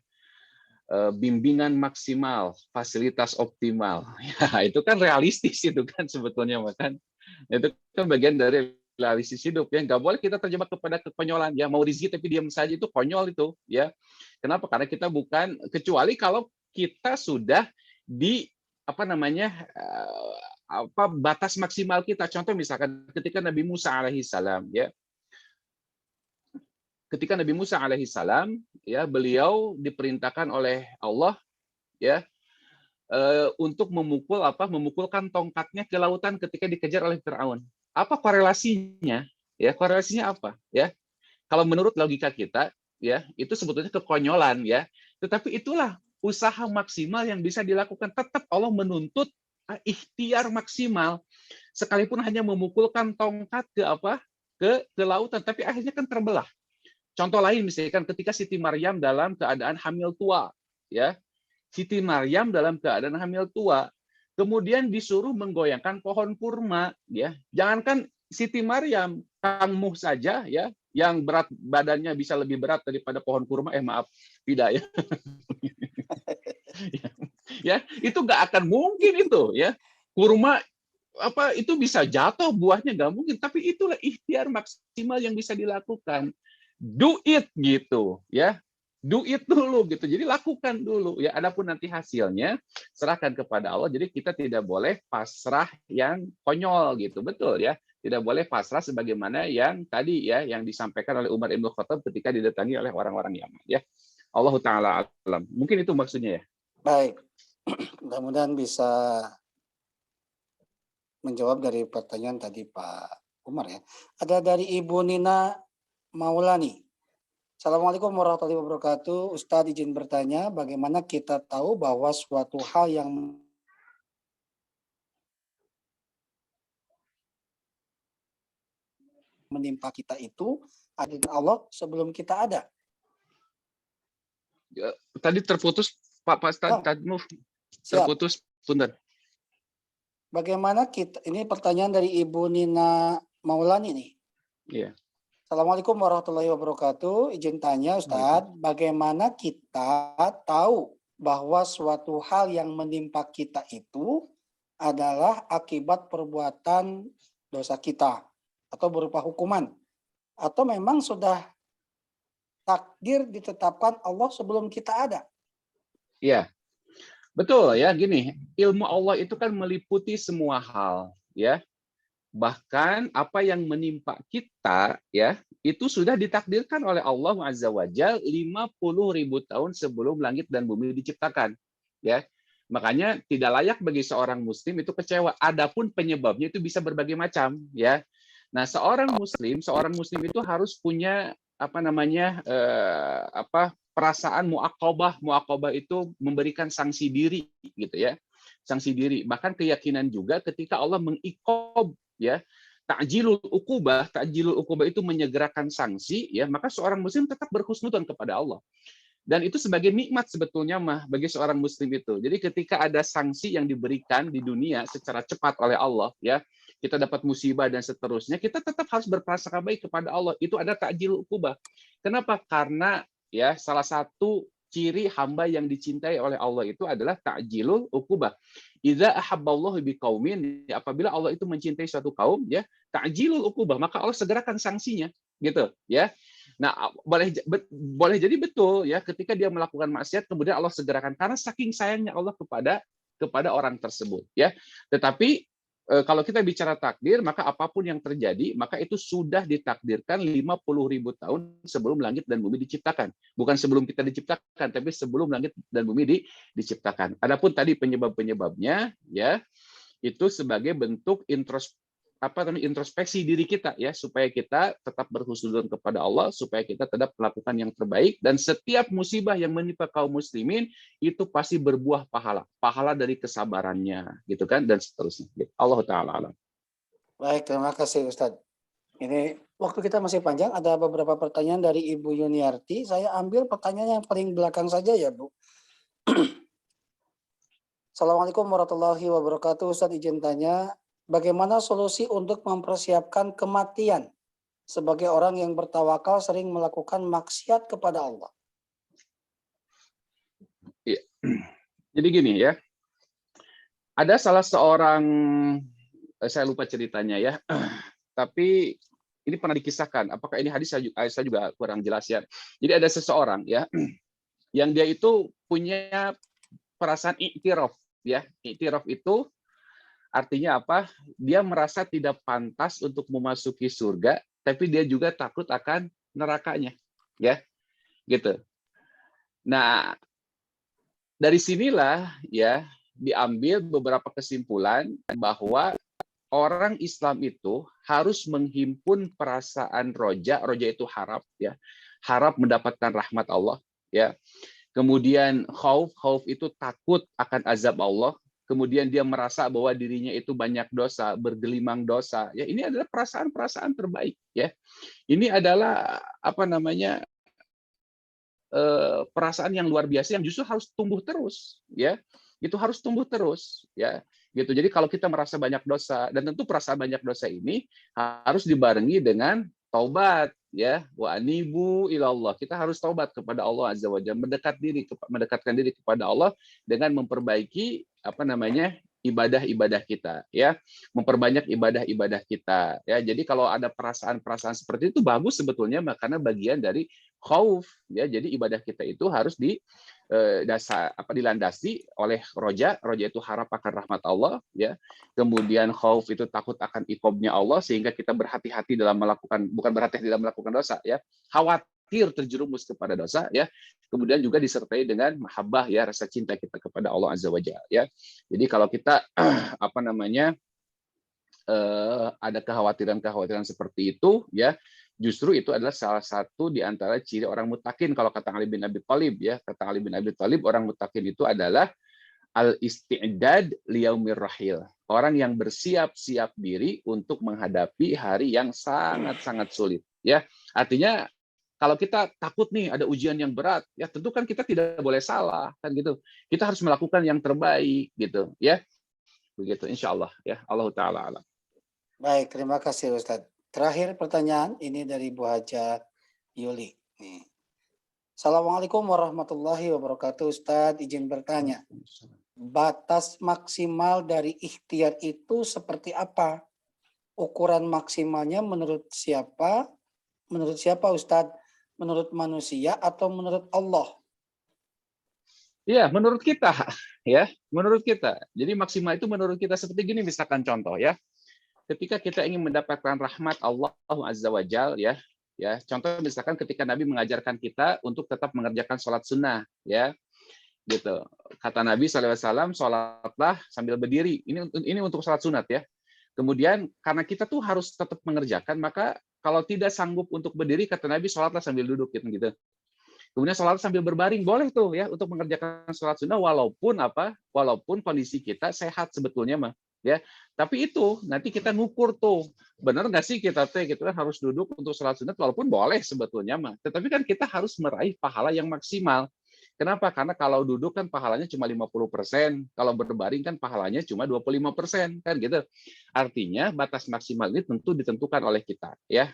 bimbingan maksimal, fasilitas optimal. Ya, itu kan realistis itu kan sebetulnya kan. Itu kan bagian dari realistis hidup ya. Nggak boleh kita terjebak kepada kekonyolan ya, mau rezeki tapi diam saja, itu konyol itu ya. Kenapa? Karena kita bukan, kecuali kalau kita sudah di batas maksimal kita. Contoh misalkan ketika Nabi Musa alaihissalam ya. Ketika Nabi Musa alaihissalam ya, beliau diperintahkan oleh Allah ya untuk memukulkan tongkatnya ke lautan ketika dikejar oleh Firaun. Apa korelasinya? Ya, korelasinya apa? Ya, kalau menurut logika kita, ya itu sebetulnya kekonyolan ya. Tetapi itulah usaha maksimal yang bisa dilakukan. Tetap Allah menuntut ikhtiar maksimal, sekalipun hanya memukulkan tongkat ke lautan, tapi akhirnya kan terbelah. Contoh lain misalkan ketika Siti Maryam dalam keadaan hamil tua, ya. Siti Maryam dalam keadaan hamil tua, kemudian disuruh menggoyangkan pohon kurma, ya. Jangankan Siti Maryam, Kang Muh saja ya, yang berat badannya bisa lebih berat daripada pohon kurma, tidak ya. Ya, itu nggak akan mungkin itu ya. Kurma itu bisa jatuh buahnya, nggak mungkin, tapi itulah ikhtiar maksimal yang bisa dilakukan. Do it gitu ya, do it dulu gitu, jadi lakukan dulu ya, adapun nanti hasilnya serahkan kepada Allah. Jadi kita tidak boleh pasrah yang konyol gitu, betul ya, tidak boleh pasrah sebagaimana yang tadi ya, yang disampaikan oleh Umar Ibn Khattab ketika didatangi oleh orang-orang Yaman ya. Allah taala alam, mungkin itu maksudnya ya. Baik, mudah-mudahan bisa menjawab dari pertanyaan tadi Pak Umar ya. Ada dari Ibu Nina Maulani. Assalamualaikum warahmatullahi wabarakatuh. Ustadz izin bertanya, bagaimana kita tahu bahwa suatu hal yang menimpa kita itu ada Allah sebelum kita ada? Ya, tadi terputus Pak Ustadz, terputus, punten. Bagaimana kita, ini pertanyaan dari Ibu Nina Maulani nih. Iya. Assalamualaikum warahmatullahi wabarakatuh. Izin tanya Ustadz, bagaimana kita tahu bahwa suatu hal yang menimpa kita itu adalah akibat perbuatan dosa kita atau berupa hukuman, atau memang sudah takdir ditetapkan Allah sebelum kita ada? Iya, betul ya. Gini, ilmu Allah itu kan meliputi semua hal ya. Bahkan apa yang menimpa kita ya, itu sudah ditakdirkan oleh Allah Azza wa Jalla 50.000 tahun sebelum langit dan bumi diciptakan ya. Makanya tidak layak bagi seorang muslim itu kecewa. Adapun penyebabnya itu bisa berbagai macam ya. Nah, seorang muslim itu harus punya perasaan muaqabah. Muaqabah itu memberikan sanksi diri gitu ya. Sanksi diri. Bahkan keyakinan juga ketika Allah mengiqab ya, ta'jilul uqubah itu menyegerakan sanksi ya, maka seorang muslim tetap berhusnudzon kepada Allah. Dan itu sebagai nikmat sebetulnya bagi seorang muslim itu. Jadi ketika ada sanksi yang diberikan di dunia secara cepat oleh Allah ya, kita dapat musibah dan seterusnya, kita tetap harus berprasangka baik kepada Allah. Itu ada ta'jilul uqubah. Kenapa? Karena ya salah satu ciri hamba yang dicintai oleh Allah itu adalah ta'jilul uqubah. Idza ahabballahu biqaumin, apabila Allah itu mencintai suatu kaum ya, ta'jilul uqubah, maka Allah segerakan sanksinya gitu ya. Nah, boleh jadi betul ya, ketika dia melakukan maksiat kemudian Allah segerakan karena saking sayangnya Allah kepada orang tersebut ya. Tetapi kalau kita bicara takdir, maka apapun yang terjadi, maka itu sudah ditakdirkan 50.000 tahun sebelum langit dan bumi diciptakan. Bukan sebelum kita diciptakan, tapi sebelum langit dan bumi diciptakan. Adapun tadi penyebab-penyebabnya, ya, itu sebagai bentuk introspeksi diri kita ya, supaya kita tetap berhusnuzon kepada Allah, supaya kita tetap melakukan yang terbaik, dan setiap musibah yang menimpa kaum muslimin itu pasti berbuah pahala dari kesabarannya gitu kan, dan seterusnya. Allah taala alam. Baik, terima kasih Ustadz. Ini waktu kita masih panjang, ada beberapa pertanyaan dari Ibu Yuniarti. Saya ambil pertanyaan yang paling belakang saja ya, Bu. Assalamualaikum warahmatullahi wabarakatuh. Ustadz izin tanya, bagaimana solusi untuk mempersiapkan kematian sebagai orang yang bertawakal sering melakukan maksiat kepada Allah? Ya. Jadi gini ya, ada salah seorang, saya lupa ceritanya ya, tapi ini pernah dikisahkan. Apakah ini hadis, saya juga kurang jelas ya. Jadi ada seseorang ya, yang dia itu punya perasaan i'tiraf ya. I'tiraf itu artinya apa? Dia merasa tidak pantas untuk memasuki surga, tapi dia juga takut akan nerakanya, ya, gitu. Nah, dari sinilah ya diambil beberapa kesimpulan bahwa orang Islam itu harus menghimpun perasaan roja itu harap ya, harap mendapatkan rahmat Allah ya. Kemudian khauf itu takut akan azab Allah. Kemudian dia merasa bahwa dirinya itu banyak dosa, bergelimang dosa. Ya, ini adalah perasaan-perasaan terbaik ya. Ini adalah apa namanya? Perasaan yang luar biasa yang justru harus tumbuh terus ya. Itu harus tumbuh terus ya. Gitu. Jadi kalau kita merasa banyak dosa, dan tentu perasaan banyak dosa ini harus dibarengi dengan taubat ya, wa anibu ilallah. Kita harus taubat kepada Allah azza wajalla, mendekatkan diri kepada Allah dengan memperbaiki apa namanya? Ibadah-ibadah kita ya, memperbanyak ibadah-ibadah kita ya. Jadi kalau ada perasaan-perasaan seperti itu bagus sebetulnya, karena bagian dari khauf ya. Jadi ibadah kita itu harus dilandasi oleh roja itu harap akan rahmat Allah ya. Kemudian khauf itu takut akan iqabnya Allah, sehingga kita berhati-hati dalam melakukan, bukan berhati-hati dalam melakukan dosa ya, khawatir terjerumus kepada dosa ya. Kemudian juga disertai dengan mahabbah ya, rasa cinta kita kepada Allah azza wajalla ya. Jadi kalau kita apa namanya ada kekhawatiran seperti itu ya, justru itu adalah salah satu di antara ciri orang mutakin. Kalau kata Ali bin Abi Thalib ya, kata Ali bin Abi Thalib, orang mutakin itu adalah al-isti'dad liyaumir rahil. Orang yang bersiap-siap diri untuk menghadapi hari yang sangat-sangat sulit ya. Artinya kalau kita takut nih ada ujian yang berat, ya tentu kan kita tidak boleh salah kan gitu. Kita harus melakukan yang terbaik gitu ya. Begitu insyaallah ya. Allah taala alam. Baik, terima kasih Ustadz. Terakhir pertanyaan ini dari Bu Haja Yuli. Nih. Assalamualaikum warahmatullahi wabarakatuh. Ustadz izin bertanya, batas maksimal dari ikhtiar itu seperti apa? Ukuran maksimalnya menurut siapa? Menurut siapa Ustadz? Menurut manusia atau menurut Allah? Ya, menurut kita ya, menurut kita. Jadi maksimal itu menurut kita seperti gini, misalkan contoh ya. Ketika kita ingin mendapatkan rahmat Allah azza wajal ya, contoh misalkan ketika Nabi mengajarkan kita untuk tetap mengerjakan sholat sunnah ya, gitu. Kata Nabi SAW, sholatlah sambil berdiri. Ini untuk sholat sunat ya. Kemudian karena kita tuh harus tetap mengerjakan, maka kalau tidak sanggup untuk berdiri, kata Nabi, sholatlah sambil duduk gitu. Kemudian sholat sambil berbaring, boleh tuh ya untuk mengerjakan sholat sunnah walaupun kondisi kita sehat sebetulnya mah ya. Tapi itu nanti kita ngukur tuh, benar nggak sih kita gitu kan harus duduk untuk sholat sunat, walaupun boleh sebetulnya mah. Tetapi kan kita harus meraih pahala yang maksimal. Kenapa? Karena kalau duduk kan pahalanya cuma 50%, kalau berbaring kan pahalanya cuma 25% kan gitu. Artinya batas maksimal ini tentu ditentukan oleh kita ya,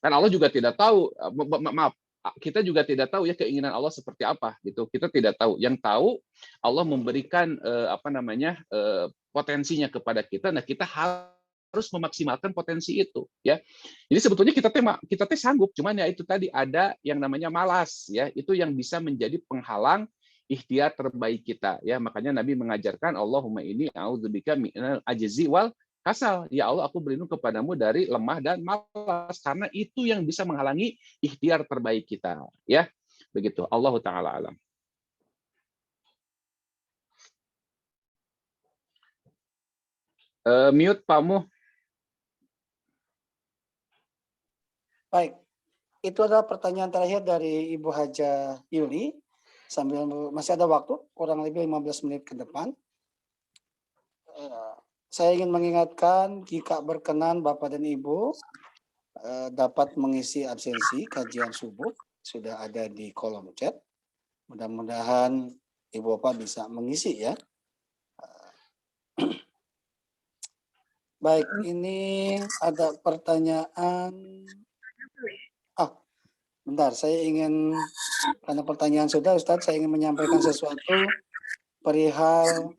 Kan Allah juga tidak tahu, maaf, kita juga tidak tahu ya keinginan Allah seperti apa gitu. Kita tidak tahu. Yang tahu Allah memberikan potensinya kepada kita. Nah, kita harus memaksimalkan potensi itu ya. Jadi sebetulnya kita sanggup, cuman ya itu tadi ada yang namanya malas ya, itu yang bisa menjadi penghalang ikhtiar terbaik kita ya. Makanya Nabi mengajarkan Allahumma inni a'udzubika minal ajzi wal kasal. Ya Allah, aku berlindung kepadamu dari lemah dan malas, karena itu yang bisa menghalangi ikhtiar terbaik kita ya. Begitu. Allahu taala alam. Mute Pak Mu. Baik, itu adalah pertanyaan terakhir dari Ibu Haja Yuli. Sambil masih ada waktu, kurang lebih 15 menit ke depan. Saya ingin mengingatkan jika berkenan Bapak dan Ibu dapat mengisi absensi kajian subuh, sudah ada di kolom chat. Mudah-mudahan Ibu Bapak bisa mengisi ya. Baik, ini ada pertanyaan. Bentar, saya ingin, karena pertanyaan sudah Ustadz, saya ingin menyampaikan sesuatu perihal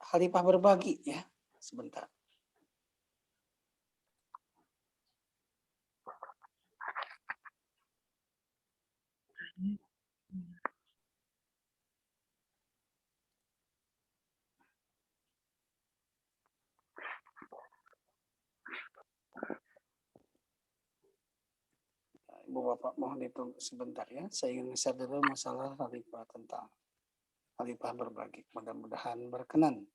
Khalifah berbagi ya. Sebentar. Ibu Bapak mohon ditunggu sebentar ya. Saya ingin share dulu masalah Khalifah tentang Khalifah berbagi. Mudah-mudahan berkenan.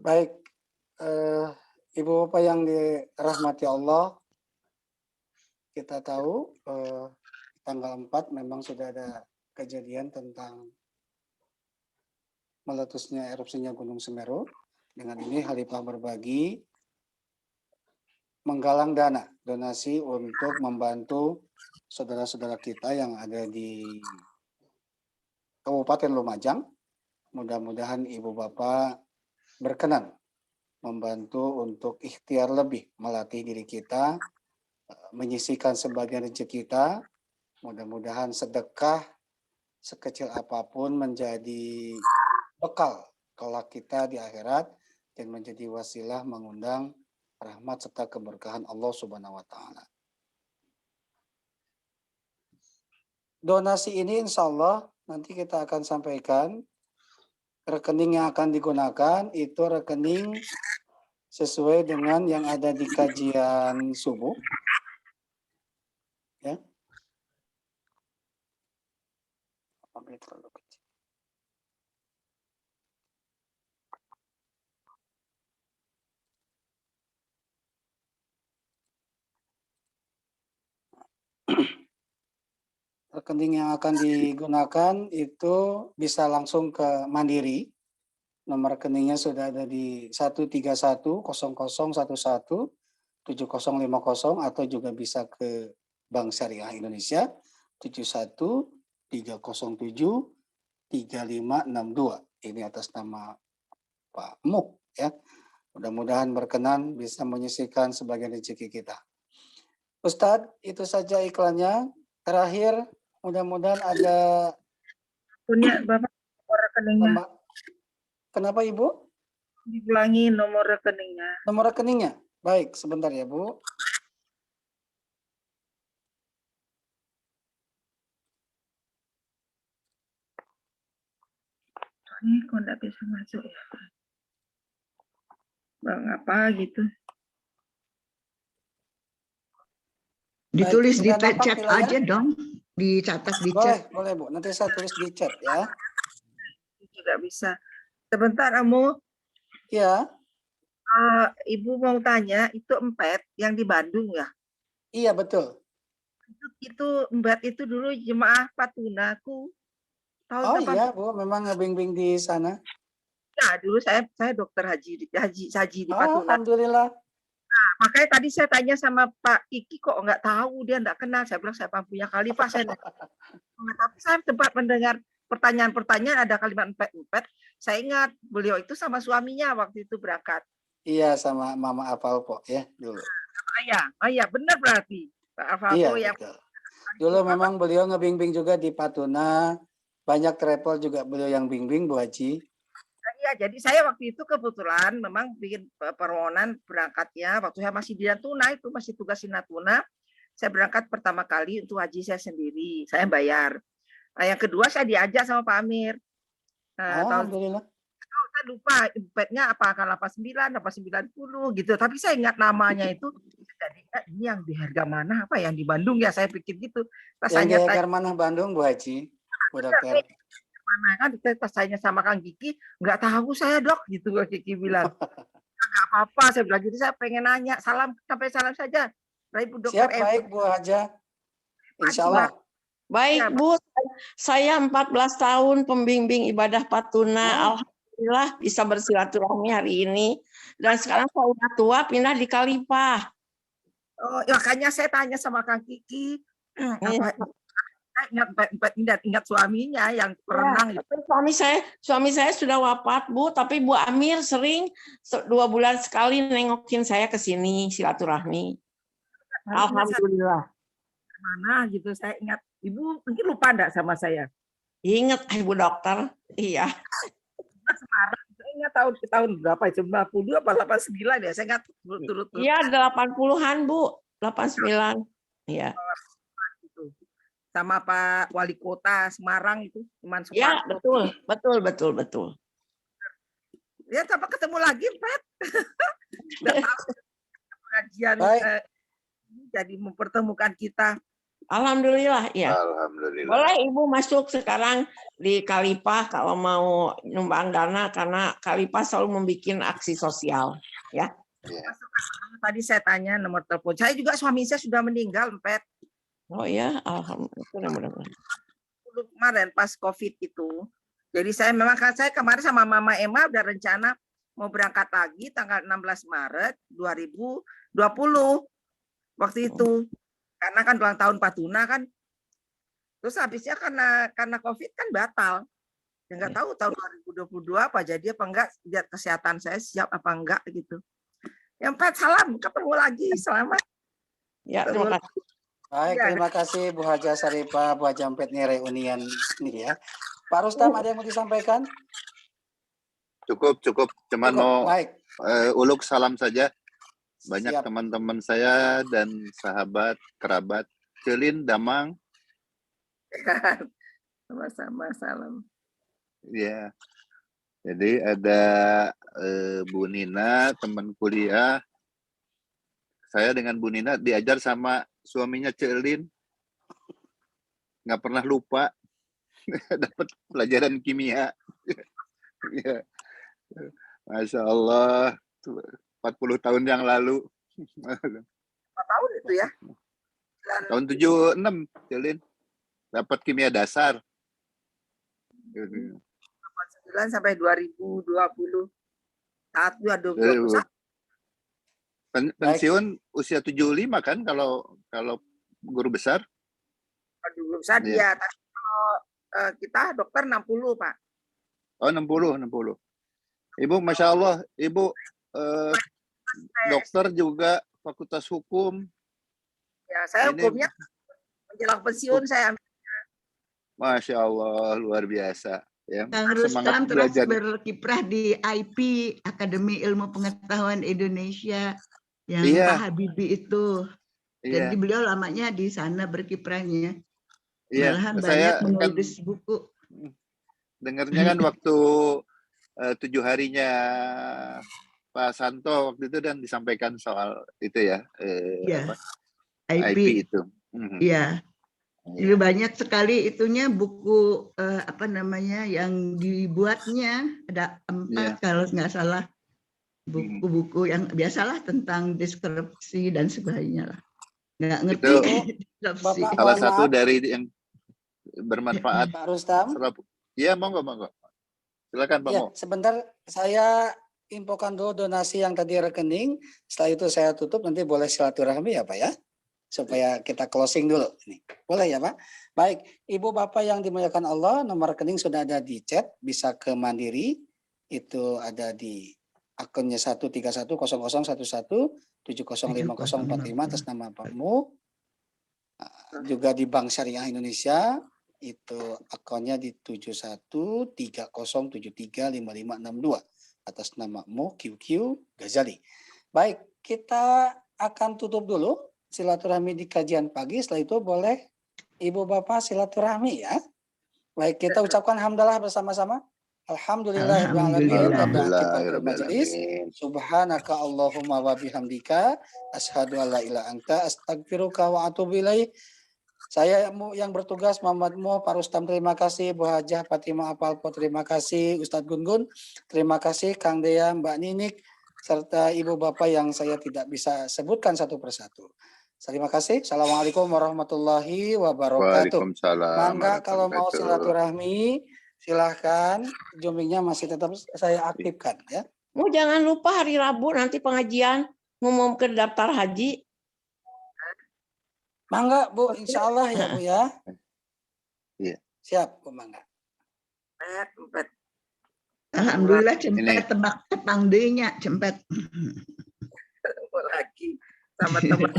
Baik, Ibu Bapak yang dirahmati Allah, kita tahu tanggal 4 memang sudah ada kejadian tentang meletusnya erupsinya Gunung Semeru. Dengan ini Khalifah berbagi menggalang dana donasi untuk membantu saudara-saudara kita yang ada di Kabupaten Lumajang. Mudah-mudahan Ibu Bapak berkenan membantu untuk ikhtiar lebih melatih diri kita, menyisihkan sebagian rezeki kita. Mudah-mudahan sedekah sekecil apapun menjadi bekal kelak kita di akhirat dan menjadi wasilah mengundang rahmat serta keberkahan Allah Subhanahu wa taala. Donasi ini insya Allah nanti kita akan sampaikan. Rekening yang akan digunakan itu rekening sesuai dengan yang ada di kajian subuh. Ya. Terlalu kecil. Rekening yang akan digunakan itu bisa langsung ke Mandiri. Nomor rekeningnya sudah ada di 13100117050 atau juga bisa ke Bank Syariah Indonesia 713073562. Ini atas nama Pak Muk ya. Mudah-mudahan berkenan bisa menyisihkan sebagian rezeki kita. Ustadz, itu saja iklannya. Terakhir, mudah-mudahan ada Punya Bapak nomor rekeningnya. Kenapa Ibu? Diulangi nomor rekeningnya. Nomor rekeningnya. Baik, sebentar ya Bu. Ini kok nggak bisa masuk ya? Bang apa gitu? Ditulis di Baik, chat aja dong, dicatat di boleh, chat. boleh Bu. Nanti saya tulis di chat ya. Tidak bisa. Sebentar, kamu. Iya. Ibu mau tanya, itu empet yang di Bandung ya? Iya betul. Itu empet itu dulu jemaah Patunaku. Oh iya Bu, memang ngebimbing di sana. Ya, dulu saya dokter haji di Patuna. Alhamdulillah. Nah, makanya tadi saya tanya sama Pak Kiki kok nggak tahu, dia nggak kenal. Saya bilang saya punya Khalifah. Tapi saya sempat mendengar pertanyaan-pertanyaan, ada kalimat empet-empet. Saya ingat beliau itu sama suaminya waktu itu berangkat. Iya, sama Mama Apalpo ya dulu. Ayah, benar berarti. Pak Alvalpo Iya, yang betul. Dulu memang beliau ngebimbing juga di Patuna. Banyak travel juga beliau yang bimbing Bu Haji. Iya, jadi saya waktu itu kebetulan memang bikin permohonan berangkatnya waktu saya masih di Natuna, itu masih tugas di Natuna. Saya berangkat pertama kali untuk haji saya sendiri, saya bayar. Nah, yang kedua saya diajak sama Pak Amir. Alhamdulillah. Saya lupa impetnya apa 89, apa 90 gitu. Tapi saya ingat namanya itu. Jadi ini yang di harga mana? Apa yang di Bandung ya? Saya pikir gitu. Yang di harga mana Bandung Bu Haji? Bu Dokter. mana kan kita tanya sama Kang Kiki, nggak tahu saya dok gitu Kang Kiki bilang. Nggak apa-apa saya bilang gitu, saya pengen nanya, sampai salam saja. Ibu Dokter Siap, baik Bu Haja. Insya Allah. Baik Ya, Bu, saya 14 tahun pembimbing ibadah Patuna. Oh. Alhamdulillah bisa bersilaturahmi hari ini. Dan sekarang saya udah tua, pindah di Kalipah. Oh, makanya saya tanya sama Kang Kiki, ingat suaminya yang berenang. Ya, tapi suami saya sudah wafat Bu, tapi Bu Amir sering 2 bulan sekali nengokin saya ke sini silaturahmi. Alhamdulillah. Mana gitu saya ingat. Ibu mungkin lupa enggak sama saya? Ingat Ibu Dokter. Iya. Semarang. Saya ingat tahun berapa? 90 apa 89 ya? Saya ingat turut-turut. Iya, 80-an Bu. 89. Iya. Sama Pak Wali Kota Semarang itu, Iman Ya, Suparto. betul. Ya, sampai ketemu lagi, Pat. Pengajian jadi mempertemukan kita. Alhamdulillah, ya. Alhamdulillah. Boleh Ibu masuk sekarang di Kalipah kalau mau nyumbang dana karena Kalipah selalu membuat aksi sosial, ya. Ya. Tadi saya tanya nomor telepon. Saya juga suami saya sudah meninggal, Pat. Oh ya, alhamdulillah. Kemarin pas COVID itu. Jadi saya kemarin sama Mama Emma udah rencana mau berangkat lagi tanggal 16 Maret 2020. Waktu itu. Karena kan ulang tahun Patuna kan. Terus habisnya karena COVID kan batal. Ya nggak tahu tahun 2022 apa jadi apa enggak, lihat kesehatan saya siap apa enggak gitu. Yang Pat, salam, ketemu lagi, selamat. Ya, terima kasih. Baik, terima kasih Bu Haja Saripah, Bu Haja Ampet nih reunian nih ya. Pak Rustam ada yang mau disampaikan? Cukup. Cuman mau Baik. uluk salam saja. Banyak Siap. teman-teman saya dan sahabat, kerabat, Celin, Damang. Sama-sama, salam. Ya. Jadi ada Bu Nina, teman kuliah. Saya dengan Bu Nina diajar sama suaminya Celin. Nggak pernah lupa. Dapat pelajaran kimia. Ya. Masya Allah. 40 tahun yang lalu. 4 tahun itu ya? Tahun 76, Celin. Dapat kimia dasar. 9 sampai 2020. Saat 2021. Pensiun usia 75 kan kalau guru besar? Guru besar Iya. dia. Tapi kalau kita dokter 60, Pak. Oh, 60. Ibu, Masya Allah, Ibu dokter juga Fakultas Hukum. Ya, saya Ini- hukumnya menjelang pensiun saya ambil. Masya Allah, luar biasa. Ya, Kang Rustam terus belajar. berkiprah di IP, Akademi Ilmu Pengetahuan Indonesia, yang Iya. Pak Habibie itu. Iya, Jadi beliau lamanya di sana berkiprahnya. iya. Malahan Saya banyak kan menulis buku. dengarnya kan waktu 7 harinya Pak Santo waktu itu dan disampaikan soal itu ya, Iya, apa, IP. IP itu. Mhm. Iya. Iya. Jadi banyak sekali itunya buku yang dibuatnya ada 4 kalau nggak salah, buku-buku yang biasalah tentang deskripsi dan sebagainya lah. Nggak ngerti Itu deskripsi. Bapak- salah Mohon satu maaf. dari yang bermanfaat. Pak Rustam. Iya, monggo. Silakan Pak Ya, Mo. sebentar saya infokan dulu donasi yang tadi rekening. Setelah itu saya tutup, nanti boleh silaturahmi ya Pak ya. Supaya kita closing dulu. Ini. Boleh ya Pak? Baik, Ibu Bapak yang dimuliakan Allah, nomor rekening sudah ada di chat, bisa ke Mandiri. Itu ada di akunnya 1310011705045 atas nama Pak Mu. Juga di Bank Syariah Indonesia itu akunnya di 7130735562 atas nama Mo QQ Ghazali. Baik, kita akan tutup dulu silaturahmi di kajian pagi. Setelah itu boleh Ibu Bapak silaturahmi ya. Baik, kita ucapkan hamdalah bersama-sama. Alhamdulillahirrahmanirrahim. Majelis. Subhanaka Allahumma wa bihamdika asyhadu an la ilaha anta astaghfiruka wa atubu ilaik. Saya yang bertugas Muhammad Mo, Pak Rustam terima kasih, Bu Hajah Fatimah Apalpo terima kasih, Ustadz Gun-Gun terima kasih, Kang Dea, Mbak Ninik, serta ibu bapak yang saya tidak bisa sebutkan satu persatu. Terima kasih. Assalamualaikum warahmatullahi wabarakatuh. Waalaikumsalam. Mangga kalau mau warahmatullahi silaturahmi silahkan, Zoom-nya masih tetap saya aktifkan ya. Mau jangan lupa hari Rabu nanti pengajian ngumum ke daftar haji. Mangga Bu, insya Allah ya Bu ya. Iya. Siap Bu Mangga. Alhamdulillah cempet tebak denya cempet. Lagi sama teman.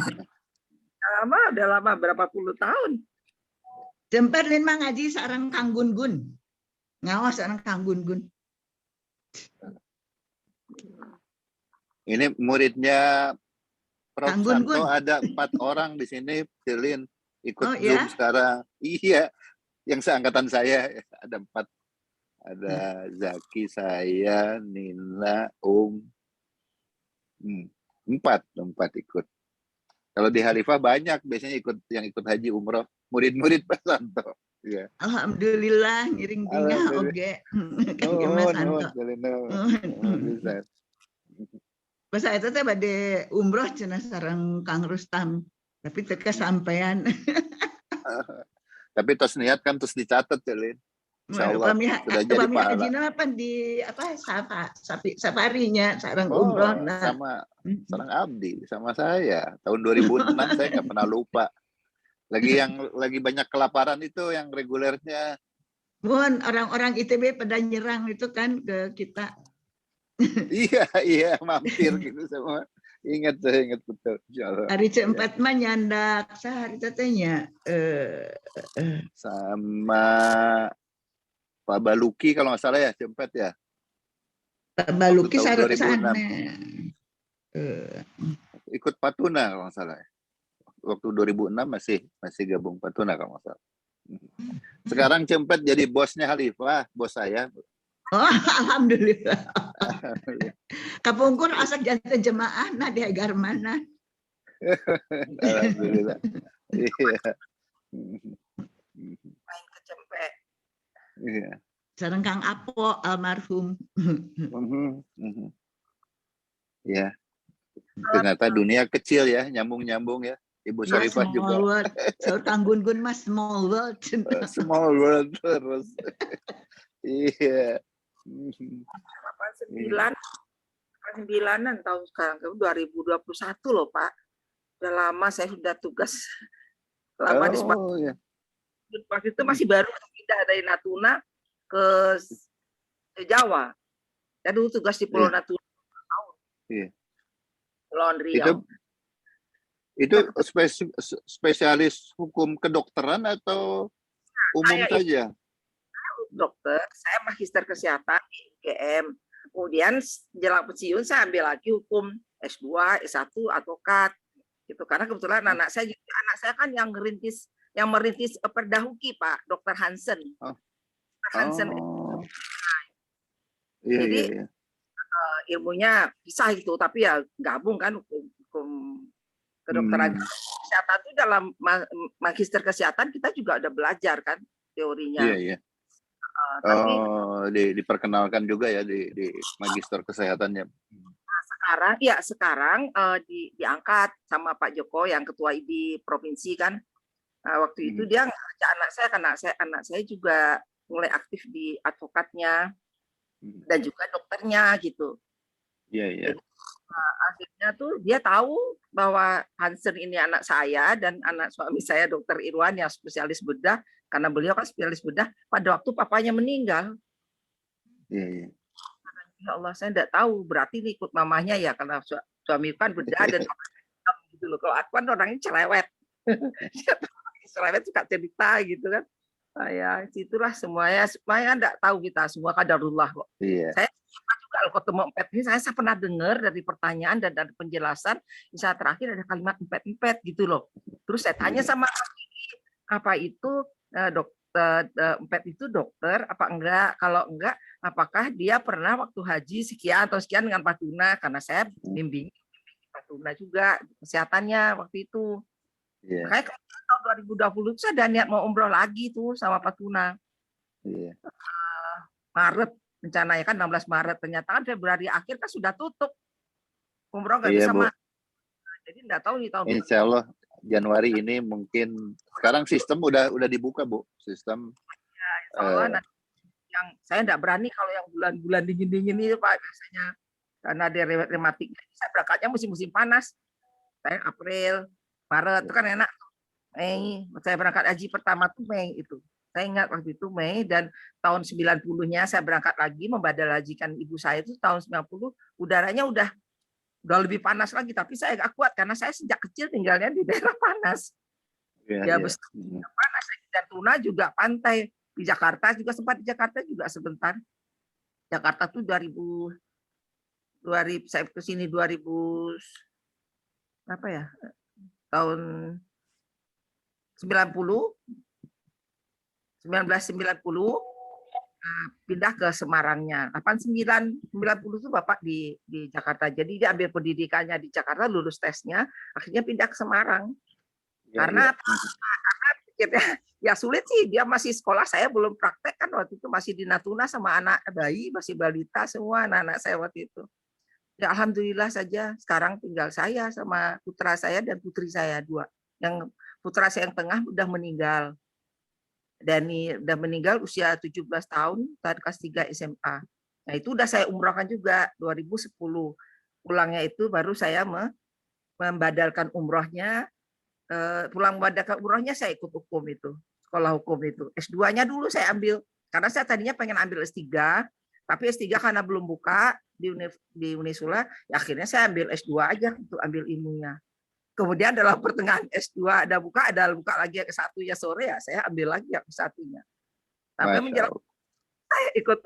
Udah lama berapa puluh tahun. Cempet lin ngaji sareng Kang Gun-Gun. Ngawas sareng Kang Gun-Gun. Ini muridnya Prof. Kang Santo Gun-Gun. ada 4 orang di sini, Silin ikut Oh, Zoom ya? sekarang. Iya, yang seangkatan saya ada 4. Ada Zaki, saya, Nina, 4 ikut. Kalau di Khalifah banyak, biasanya yang ikut haji umroh, murid-murid Pak Santo. Iya. Alhamdulillah ngiring tingah oge. Kang Mas Santo. Bisa. Masa itu teh bade umroh cenah sareng Kang Rustam, tapi teu kesampean. Tapi tos niat kan terus dicatat, Celin. Insyaallah sudah jadi pahala. Hajina apa di apa safarinya sareng Oh, umroh sama sareng Abdi, sama saya. Tahun 2006 saya nggak pernah lupa. Lagi banyak kelaparan itu yang regulernya. Mun orang-orang ITB pada nyerang itu kan ke kita. Iya, mampir gitu semua. Saya ingat betul. Insyaallah. Hari keempat mah nyandak sehari tetenya sama Pak Baluki kalau nggak salah ya, Cempet ya. Pak Baluki Tahun sana. 2006. Ikut Patuna kalau nggak salah. Waktu 2006 masih gabung Patuna kalau nggak salah. Sekarang Cempet jadi bosnya Khalifah, bos saya. Oh, alhamdulillah. Kapungkur asak jantan jemaah nah di agar mana. Alhamdulillah. Iya. Main ke Cempek. Iya. Sareng Kang Apo almarhum. Ya. Ternyata dunia kecil ya, nyambung-nyambung ya. Ibu Syarifah juga. World. So Kang Gun-Gun mas small world. Small world terus. Iya. 89-an tahun sekarang 2021 loh Pak. Udah lama saya sudah tugas lama di Iya. waktu itu masih baru pindah dari Natuna ke Jawa. Dan dulu tugas di Pulau Natuna tahun. Iya. Pulau Riau. Itu spesialis hukum kedokteran atau umum saja? Dokter, saya magister kesehatan di UGM. Kemudian jelang pensiun saya ambil lagi hukum S2, S1 atau KAT. Gitu. Karena kebetulan anak saya kan yang merintis Perda Huki, Pak, Dr. Hansen. Hansen. Iya, jadi iya. Ilmunya pisah gitu, tapi ya gabung kan hukum kedokteran kesehatan itu dalam magister kesehatan kita juga udah belajar kan teorinya. Iya, iya. Tapi diperkenalkan juga ya di magister kesehatannya. Sekarang diangkat sama Pak Joko yang ketua IDI provinsi kan. Waktu itu dia ngajak anak saya juga mulai aktif di advokatnya dan juga dokternya gitu. Iya, iya. Jadi, akhirnya tuh dia tahu bahwa Hansen ini anak saya dan anak suami saya Dr. Irwan yang spesialis bedah, karena beliau kan spesialis bedah pada waktu papanya meninggal. Iya, iya. Ya Allah, saya tidak tahu, berarti ini ikut mamanya ya, karena suami kan bedah dan gitu loh. Kalau aku kan orangnya cerewet. Cerewet suka cerita gitu kan. Ya, situlah semuanya enggak tahu kita semua kadarullah kok. Iya. Saya juga kalau ketemu empet ini saya pernah dengar dari pertanyaan dan dari penjelasan di saat terakhir ada kalimat empet gitu loh. Terus saya tanya sama apa itu dokter empet itu dokter apa enggak? Kalau enggak, apakah dia pernah waktu haji sekian atau sekian dengan Patuna? Karena saya bimbing Patuna juga kesehatannya waktu itu. Iya. Kayak tahun 2020 itu saya ada niat mau umroh lagi tuh sama Pak Tuna. Iya. Maret rencananya kan 16 Maret, ternyata kan Februari akhir kan sudah tutup. Umroh nggak Iya, bisa Bu. masuk. Jadi nggak tahu nih tahun Insya Allah Januari ini mungkin sekarang sistem udah dibuka, Bu. Sistem Insya Allah nanti yang saya nggak berani kalau yang bulan-bulan dingin-dingin itu Pak, biasanya karena ada rematik. Saya berangkatnya musim-musim panas. Saya April, Maret itu kan enak. Mei, saya berangkat haji pertama tuh Mei itu. Saya ingat waktu itu Mei, dan tahun 90-nya saya berangkat lagi membadal hajikan ibu saya itu tahun 90, udaranya udah lebih panas lagi, tapi saya nggak kuat karena saya sejak kecil tinggalnya di daerah panas. ya, Ya besar panas, dan Tuna juga pantai. Di Jakarta juga sempat, di Jakarta juga sebentar. Jakarta tuh 2000 saya ke sini 2000 apa ya? Tahun 1990 pindah ke Semarangnya. 89 90 itu Bapak di Jakarta. Jadi dia ambil pendidikannya di Jakarta, lulus tesnya, akhirnya pindah ke Semarang. Karena ya sulit sih, dia masih sekolah, saya belum praktek kan waktu itu, masih di Natuna sama anak bayi, masih balita semua anak-anak saya waktu itu. Ya alhamdulillah saja sekarang tinggal saya sama putra saya dan putri saya 2. Yang putra saya yang tengah udah meninggal. Dani udah meninggal usia 17 tahun, kelas 3 SMA. Nah, itu udah saya umrohkan juga 2010. Pulangnya itu baru saya membadalkan umrohnya. Pulang membadalkan umrohnya saya ikut hukum itu, sekolah hukum itu. S2-nya dulu saya ambil, karena saya tadinya pengen ambil S3, tapi S3 karena belum buka di Unisula, ya akhirnya saya ambil S2 aja untuk ambil ilmunya. Kemudian dalam pertengahan S2 ada buka lagi yang ke-1-nya sore, ya saya ambil lagi yang ke-1-nya. Sampai menjelang saya ikut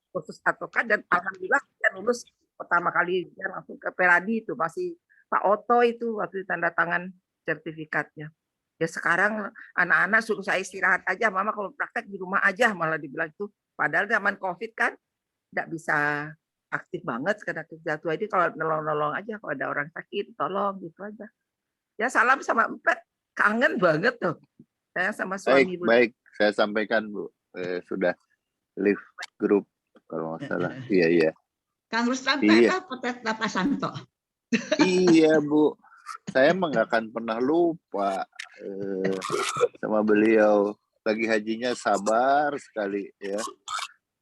kursus advokat, dan alhamdulillah saya lulus pertama kali dia langsung ke Peradi itu, masih Pak Oto itu waktu tanda tangan sertifikatnya. Ya sekarang anak-anak suruh saya istirahat aja, Mama kalau praktek di rumah aja, malah dibilang itu. Padahal zaman COVID kan tidak bisa aktif banget karena kerja tua ini, kalau nolong-nolong aja kalau ada orang sakit tolong gitu aja. Ya salam sama Empet, kangen banget tuh saya sama suami. Baik, saya sampaikan Bu, sudah live group kalau nggak salah. Iya. Kang Rustam Iya. Pak Santo. Iya Bu, saya nggak akan pernah lupa sama beliau. Lagi hajinya sabar sekali ya.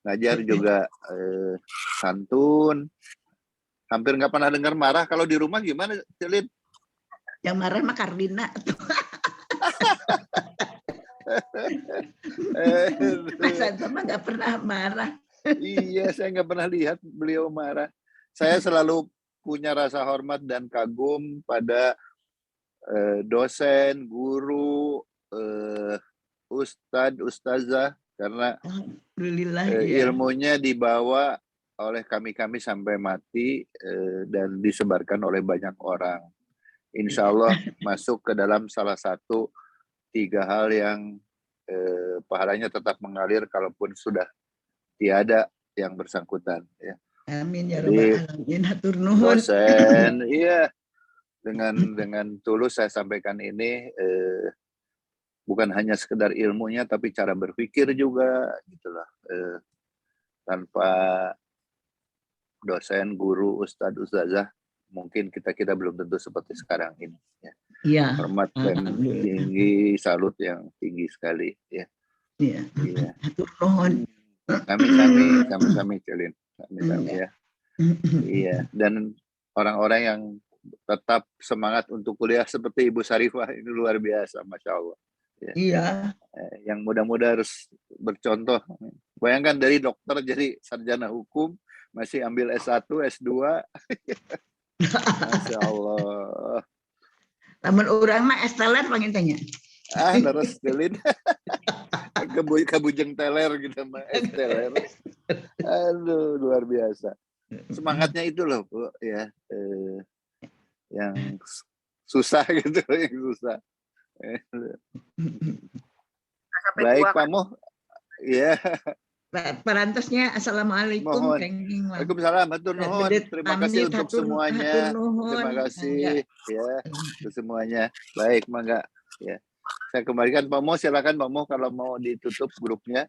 Ngajar juga santun. Hampir nggak pernah dengar marah. Kalau di rumah gimana, Celin? Yang marah mah Kardina. Mas Santo mah nggak pernah marah. Iya, saya nggak pernah lihat beliau marah. Saya selalu punya rasa hormat dan kagum pada dosen, guru, ustadz, ustazah, karena ilmunya dibawa oleh kami sampai mati dan disebarkan oleh banyak orang. Insya Allah masuk ke dalam salah satu 3 hal yang pahalanya tetap mengalir kalaupun sudah tiada yang bersangkutan. Ya. Amin ya rabbal alamin. Hatur nuhun. Dosen, iya, dengan tulus saya sampaikan ini, bukan hanya sekedar ilmunya tapi cara berpikir juga gitulah. Tanpa dosen, guru, ustadz, ustazah, mungkin kita belum tentu seperti sekarang ini. Ya. Iya. Hormat yang tinggi, salut yang tinggi sekali. Ya. Iya. Hatur nuhun. Kami Celin. Kami ya. Iya. Dan orang-orang yang tetap semangat untuk kuliah seperti Ibu Sarifah ini luar biasa, Masya Allah. Ya. Iya. Yang muda-muda harus bercontoh. Bayangkan dari dokter jadi sarjana hukum, masih ambil S1, S2. Masya Allah. Namun orang mah esteler pengen tanya. Terus Celin. Kabujeng teler gitu mah, esteler. Aduh, luar biasa. Semangatnya itu loh, Bu, ya. Yang susah gitu, yang susah. Baik, Pak Mo. Ya. Parantosnya assalamualaikum. Mohon. Waalaikumsalam. Hatur nuhun. Terima kasih untuk semuanya. Terima kasih ya untuk semuanya. Baik, mangga ya. Saya kembalikan Pak Mo, silakan Pak Mo kalau mau ditutup grupnya.